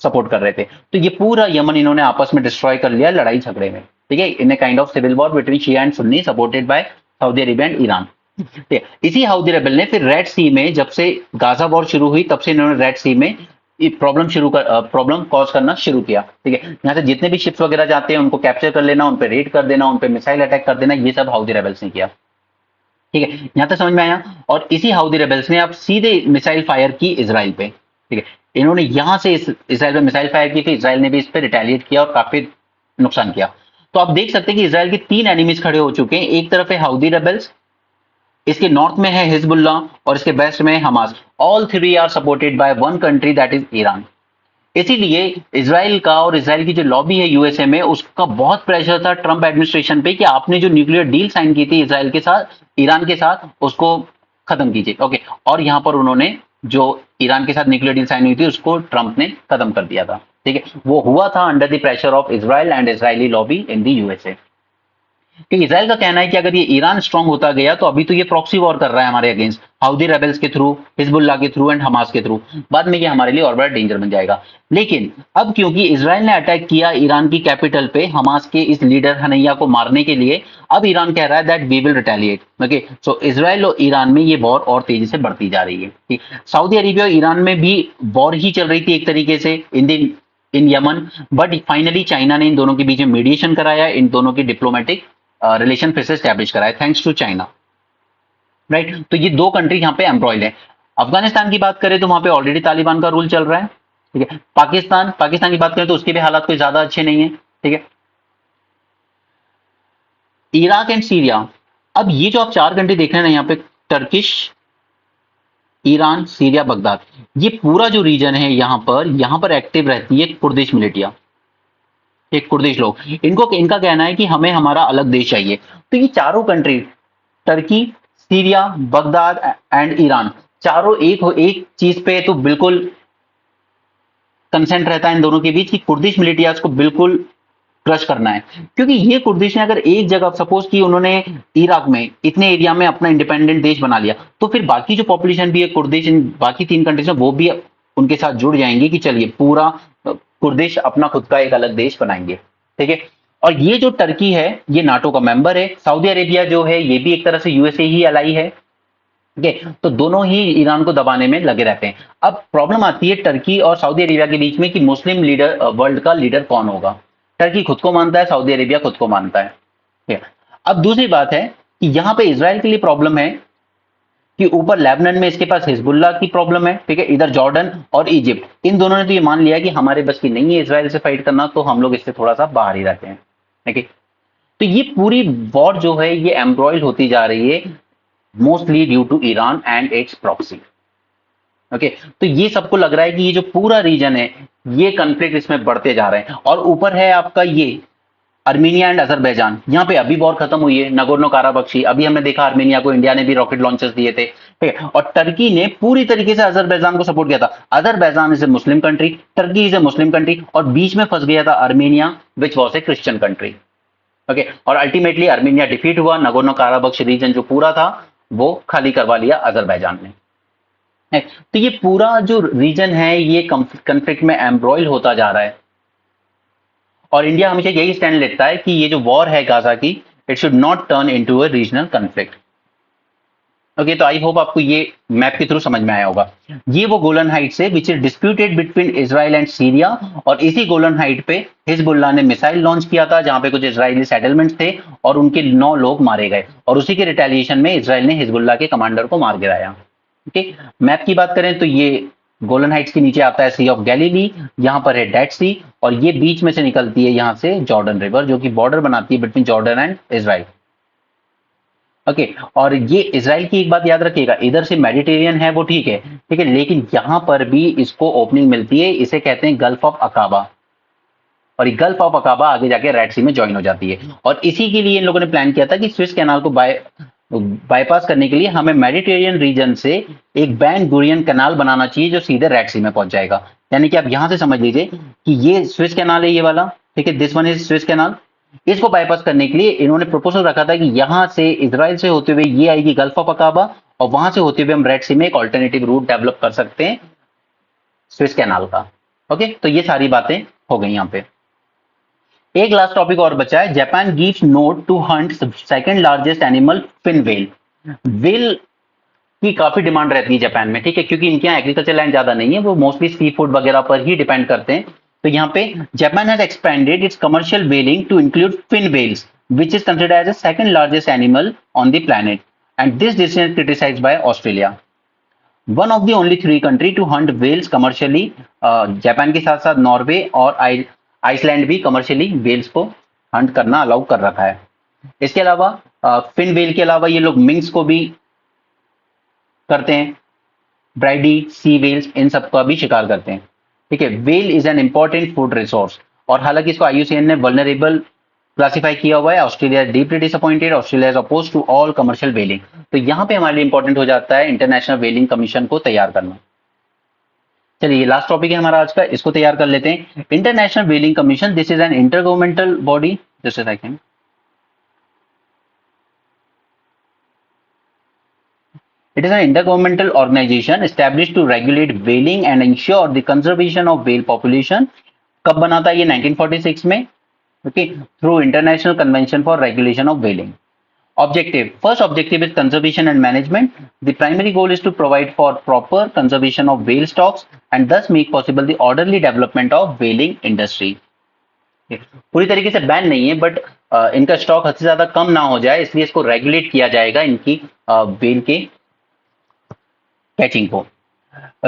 सपोर्ट कर रहे थे। तो ये पूरा यमन इन्होंने आपस में डिस्ट्रॉय कर लिया लड़ाई झगड़े में, ठीक है, in a kind of civil war between Shia and Sunni supported by Saudi Arabia and Iran. ठीक है, इसी हाउदी रेबल ने फिर रेड सी में, जब से गाजा वॉर शुरू हुई तब से इन्होंने रेड सी में प्रॉब्लम कॉज करना शुरू किया। ठीक है, यहाँ से जितने भी शिप्स वगैरह जाते हैं उनको कैप्चर कर लेना, उन पे रेड कर देना, उन पे मिसाइल अटैक कर देना, ये सब हाउदी रेबल्स ने किया। ठीक है, यहां तक समझ में आया। और इसी हाउदी रेबल्स ने अब सीधे मिसाइल फायर की इजराइल पे। ठीक है, इन्होंने यहां से इसराइल पे मिसाइल फायर की, फिर इसराइल ने भी इस पे रिटेलिएट किया और काफी नुकसान किया। तो आप देख सकते हैं कि इसराइल के 3 एनिमीज खड़े हो चुके हैं। एक तरफ है हाउदी रेबल्स, इसके नॉर्थ में है हिजबुल्ला और इसके वेस्ट में है Hamas. All three are supported by one country that is Iran. इसीलिए इसराइल का और इसराइल की जो लॉबी है यूएसए में, उसका बहुत प्रेशर था ट्रंप एडमिनिस्ट्रेशन पे कि आपने जो न्यूक्लियर डील साइन की थी इसराइल के साथ, ईरान के साथ, उसको खत्म कीजिए। ओके, और यहां पर उन्होंने जो ईरान के साथ न्यूक्लियर डील साइन हुई थी उसको ट्रंप ने खत्म कर दिया था। ठीक है, वो हुआ था under the pressure of Israel and Israeli lobby in the USA. कि इसराइल का कहना है कि अगर ये ईरान स्ट्रांग होता गया तो अभी तो ये प्रॉक्सी वॉर कर रहा है हमारे अगेंस्ट, हाउदी रेबल्स के थ्रू, हिजबुल्लाह के थ्रू एंड हमास के थ्रू, बाद में ये हमारे लिए और बड़ा डेंजर बन जाएगा। लेकिन अब क्योंकि इसराइल ने अटैक किया ईरान की कैपिटल पे हमास के इस लीडर हनैया को मारने के लिए, अब ईरान कह रहा है that we will retaliate. Okay, so Israel और ईरान में ये वॉर और तेजी से बढ़ती जा रही है। सऊदी अरेबिया और ईरान में भी वॉर ही चल रही थी एक तरीके से इन यमन, बट फाइनली चाइना ने इन दोनों के बीच में मीडिएशन कराया, इन दोनों की डिप्लोमेटिक रिलेशन फिर से स्टैब्लिश कराए थैंक्स टू चाइना। राइट, तो ये 2 कंट्री यहाँ पे एम्ब्रॉयड है। अफगानिस्तान की बात करें तो वहां पे ऑलरेडी तालिबान का रूल चल रहा है। ठीक है, पाकिस्तान की बात करें तो उसके भी हालात कोई ज्यादा अच्छे नहीं है। ठीक है, इराक एंड सीरिया, अब ये जो आप 4 कंट्री देख रहे हैं ना यहाँ पे, टर्किश, ईरान, सीरिया, बगदाद, ये पूरा जो रीजन है यहाँ पर एक्टिव रहती है कुर्दिश मिलिटिया, एक कुर्दिश लोग। इनका कहना है कि हमें हमारा अलग देश चाहिए। तो ये चारों country, Turkey, Syria, Baghdad and Iran, चारों एक चीज पे तो बिल्कुल कंसेंट रहता है इन दोनों के बीच कि कुर्दिश मिलिटियाज को बिल्कुल क्रश करना है। क्योंकि ये कुर्दिश ने अगर एक जगह, सपोज कि उन्होंने इराक में इतने एरिया में अपना इंडिपेंडेंट देश बना लिया, तो फिर बाकी जो पॉपुलेशन भी है कुर्दिश इन बाकी 3 कंट्रीज में, वो भी उनके साथ जुड़ जाएंगे कि चलिए पूरा कुर्दिश अपना खुद का एक अलग देश बनाएंगे। ठीक है, और ये जो टर्की है ये नाटो का मेंबर है, सऊदी अरेबिया जो है ये भी एक तरह से यूएसए ही अलाई है। ठीक है, तो दोनों ही ईरान को दबाने में लगे रहते हैं। अब प्रॉब्लम आती है टर्की और सऊदी अरेबिया के बीच में कि मुस्लिम लीडर, वर्ल्ड का लीडर कौन होगा। टर्की खुद को मानता है, सऊदी अरेबिया खुद को मानता है। ठीक है, अब दूसरी बात है कि यहां पे इसराइल के लिए प्रॉब्लम है कि ऊपर लेबनान में इसके पास हिजबुल्लाह की प्रॉब्लम है। ठीक है, इधर जॉर्डन और इजिप्ट, इन दोनों ने तो ये मान लिया कि हमारे बस की नहीं है इसराइल से फाइट करना, तो हम लोग इससे थोड़ा सा बाहर ही रहते हैं। ठीक है, तो ये पूरी वॉर जो है ये एम्ब्रॉयड होती जा रही है mostly due to Iran and its proxy. Okay, तो ये सबको लग रहा है कि ये जो पूरा रीजन है ये कॉन्फ्लिक्ट इसमें बढ़ते जा रहे हैं। और ऊपर है आपका ये अर्मीनिया एंड अजरबैजान, यहाँ पे अभी वॉर खत्म हुई है, नगोर्नो काराबख्शी, अभी हमने देखा अर्मीनिया को इंडिया ने भी रॉकेट लॉन्चर्स दिए थे। ठीक है, और टर्की ने पूरी तरीके से अजरबैजान को सपोर्ट किया था। Azerbaijan is a Muslim country, Turkey is a Muslim country, और बीच में फंस गया था Armenia which was a Christian country. Okay, और अल्टीमेटली अर्मीनिया डिफीट हुआ, नगोर्नो काराबख्श रीजन जो पूरा था वो खाली करवा लिया अजरबैजान ने। तो ये पूरा जो रीजन है ये कॉन्फ्लिक्ट में एम्ब्रॉयल होता जा रहा है। और इंडिया हमेशा यही स्टैंड लेता है कि ये जो वॉर है गाजा की, it should not turn into a regional conflict. Okay, तो आई होप आपको ये मैप के थ्रू समझ में आया होगा। ये वो गोलन हाइट्स है which is disputed between Israel and Syria, और इसी गोलन हाइट पे हिजबुल्लाह ने मिसाइल लॉन्च किया था जहां पे कुछ इजरायली सेटलमेंट्स थे और उनके 9 लोग मारे गए, और उसी के रिटेलिएशन में इजराइल ने हिजबुल्लाह के कमांडर को मार गिराया। ओके, मैप की बात करें तो ये गोलन हाइट्स के नीचे आता है सी ऑफ गैलीली, यहाँ पर है डेड सी, और ये बीच में से निकलती है यहाँ से जॉर्डन रिवर जो कि बॉर्डर बनाती है between Jordan and Israel. Okay, और ये इजराइल की एक बात याद रखिएगा, इधर से मेडिटेरियन है वो ठीक है, ठीक है, लेकिन यहां पर भी इसको ओपनिंग मिलती है, इसे कहते हैं गल्फ ऑफ अकाबा, और ये गल्फ ऑफ अकाबा आगे जाके रेड सी में ज्वाइन हो जाती है। और इसी के लिए इन लोगों ने प्लान किया था कि स्विस कैनाल को बाईपास करने के लिए हमें मेडिटेरियन रीजन से एक बैन गुरियन कैनाल बनाना चाहिए जो सीधे रेड सी में पहुंच जाएगा। यानी कि आप यहां से समझ लीजिए कि ये स्विस कैनाल है, ये वाला, ठीक है, this one is Swiss canal. इसको बाईपास करने के लिए इन्होंने प्रपोजल रखा था कि यहां से इजराइल से होते हुए ये आएगी गल्फ ऑफ अकाबा, और वहां से होते हुए हम रेड सी में एक ऑल्टरनेटिव रूट डेवलप कर सकते हैं स्विस कैनाल का। ओके, तो ये सारी बातें हो गई यहाँ पे। एक लास्ट टॉपिक और बचा है, Japan gives note to hunt second largest animal fin whale. Whale की काफी डिमांड रहती है जापान में, ठीक है, क्योंकि इनके यहाँ एग्रीकल्चर लैंड ज्यादा नहीं है, वो मोस्टली सी फूड वगैरह पर ही डिपेंड करते हैं। तो यहाँ पे Japan has expanded its commercial whaling to include fin whales which is considered as the second largest animal on the planet, and this decision criticized by Australia, one of the only 3 country to hunt whales commercially. Japan के साथ साथ Norway और Iceland भी commercially whales को हंट करना allow कर रखा है। इसके अलावा फिन वेल के अलावा ये लोग मिंक्स को भी करते हैं, ब्राइडी, सी वेल्स, इन सब का भी शिकार करते हैं, ठीक है। Well is an important food resource, और हालांकि इसको आईयूसीएन ने वल्नरेबल क्लासिफाई किया हुआ है। Australia deeply disappointed, Australia is oppose to all commercial whaling. तो यहाँ पे हमारे लिए इंपॉर्टेंट हो जाता है इंटरनेशनल वेलिंग कमीशन को तैयार करना। चलिए, लास्ट टॉपिक है हमारा आज का, इसको तैयार कर लेते हैं। International whaling commission, this is an intergovernmental body, just a second. It is an intergovernmental organization established to regulate whaling and ensure the conservation of whale population. कब बना था ये? 1946 में, okay, through International Convention for Regulation of Whaling. Objective, first objective is conservation and management. The primary goal is to provide for proper conservation of whale stocks and thus make possible the orderly development of whaling industry. पूरी तरीके से ban नहीं है, but इनका stock हद से ज्यादा कम ना हो जाए, इसलिए इसको रेगुलेट किया जाएगा, इनकी व्हेल के कैचिंग को।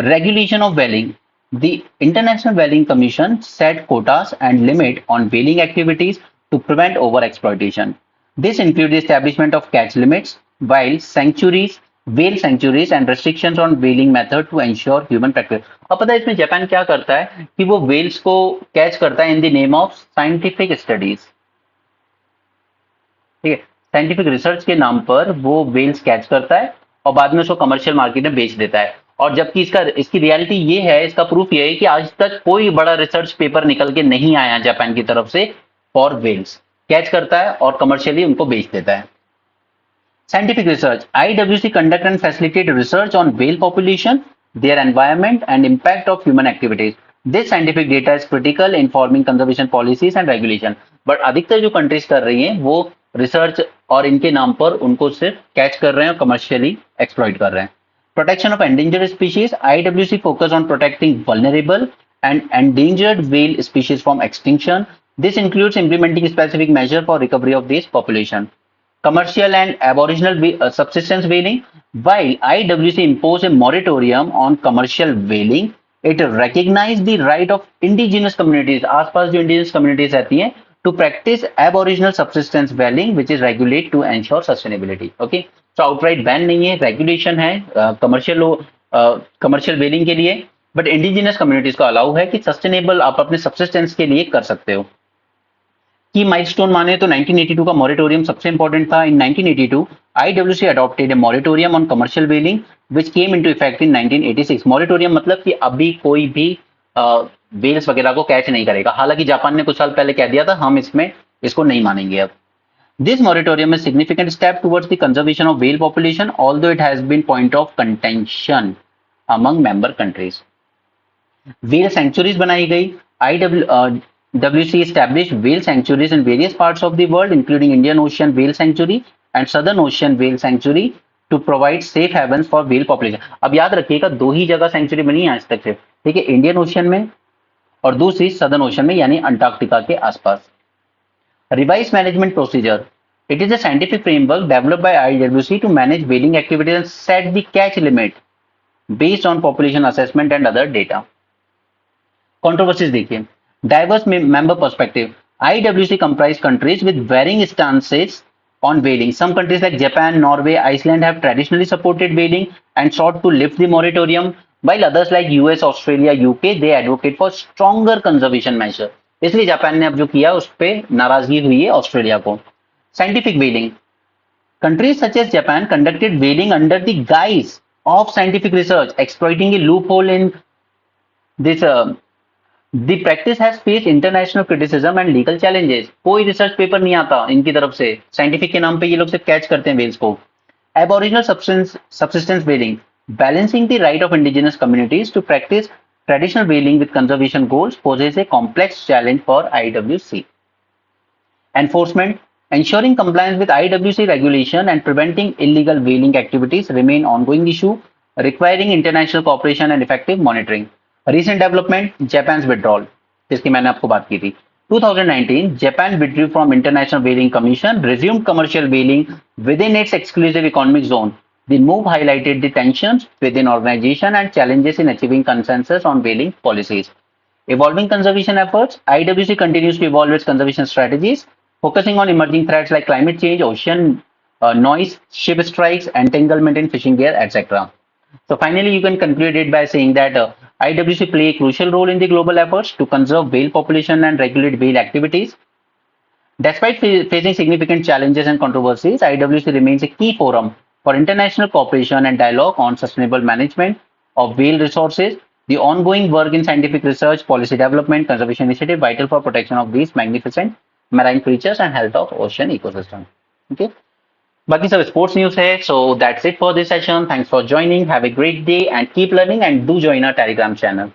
Regulation of whaling. The International Whaling Commission set quotas and limit on whaling activities to prevent overexploitation. This includes the establishment of catch limits, while sanctuaries, whale sanctuaries and restrictions on whaling method to ensure human practice. अब पता है इसमें Japan क्या करता है कि वो whales को कैच करता है in the name of scientific studies, ठीक है, साइंटिफिक रिसर्च के नाम पर वो whales कैच करता है और बाद में उसको कमर्शियल मार्केट में बेच देता है। और जबकि इसकी रियलिटी ये है, इसका प्रूफ ये है कि आज तक कोई बड़ा रिसर्च पेपर निकल के नहीं आया जापान की तरफ से फॉर वेल्स, कैच करता है और कमर्शियली उनको बेच देता है। Scientific research, IWC conduct and facilitate research on whale population, their environment and impact of human activities. This scientific data is critical in forming conservation policies and regulation. But अधिकतर जो countries कर रही हैं वो रिसर्च और इनके नाम पर उनको सिर्फ कैच कर रहे हैं और कमर्शियली एक्सप्लॉइट कर रहे हैं। Protection of endangered species, IWC focus on protecting vulnerable and endangered whale species from extinction. This includes implementing specific measure for recovery of this population. Commercial and aboriginal subsistence whaling. While IWC imposed a moratorium on commercial whaling, it recognized the right of indigenous communities, आसपास जो indigenous communities रहती हैं, to practice aboriginal subsistence whaling, which is regulate to ensure sustainability. Okay. तो outright ban नहीं है, regulation है commercial वेलिंग के लिए, बट इंडिजिनस कम्युनिटीज को अलाउ है कि सस्टेनेबल आप अपने सबसिस्टेंस के लिए कर सकते हो। की माइलस्टोन माने तो 1982 का मॉरेटोरियम सबसे इंपॉर्टेंट था। In 1982 IWC adopted a moratorium on commercial whaling which came into effect in 1986। Moratorium मतलब कि अभी कोई भी वेल्स वगैरह को कैच नहीं करेगा। हालांकि जापान ने कुछ साल पहले कह दिया था हम इसको नहीं मानेंगे अब। This moratorium is a significant step towards the conservation of whale population, although it has been point of contention among member countries. Whale sanctuaries बनाई गई। IWC established whale sanctuaries in various parts of the world, including Indian Ocean Whale Sanctuary and Southern Ocean Whale Sanctuary, to provide safe havens for whale population. अब याद रखिएगा, दो ही जगह century बनी है आज तक सिर्फ, ठीक है, इंडियन ओशियन में और दूसरी सदर्न ओशियन में, यानी अंटार्कटिका के आसपास। Revised management procedure. It is a scientific framework developed by IWC to manage whaling activities and set the catch limit based on population assessment and other data. Controversies देखिए, diverse member perspective. IWC comprise countries with varying stances on whaling. Some countries like Japan, Norway, Iceland have traditionally supported whaling and sought to lift the moratorium, while others like US, Australia, UK, they advocate for stronger conservation measure. इसलिए Japan ने अब जो किया उस पर नाराजगी हुई है ऑस्ट्रेलिया को। Scientific whaling, countries such as Japan conducted whaling under the guise of scientific research, exploiting a loophole in this. The practice has faced international criticism and legal challenges. कोई रिसर्च पेपर नहीं आता इनकी तरफ से, scientific के नाम पे ये लोग सिर्फ कैच करते हैं वेल्स को। Aboriginal subsistence whaling, balancing the right of indigenous communities to practice traditional whaling with conservation goals poses a complex challenge for IWC. Enforcement: ensuring compliance with IWC regulation and preventing illegal whaling activities remain ongoing issue, requiring international cooperation and effective monitoring. Recent development: Japan's withdrawal, जिसकी मैंने आपको बात की थी. 2019, Japan withdrew from International Whaling Commission, resumed commercial whaling within its exclusive economic zone. The move highlighted the tensions within organization and challenges in achieving consensus on whaling policies. Evolving conservation efforts: IWC continues to evolve its conservation strategies, focusing on emerging threats like climate change, ocean noise, ship strikes, entanglement in fishing gear, etc. So finally, you can conclude it by saying that IWC play a crucial role in the global efforts to conserve whale population and regulate whale activities. Despite facing significant challenges and controversies, IWC remains a key forum for international cooperation and dialogue on sustainable management of whale resources. The ongoing work in scientific research, policy development, conservation initiative vital for protection of these magnificent marine creatures and health of ocean ecosystem. Okay. बाकी सब sports news है. So that's it for this session. Thanks for joining. Have a great day and keep learning and do join our Telegram channel.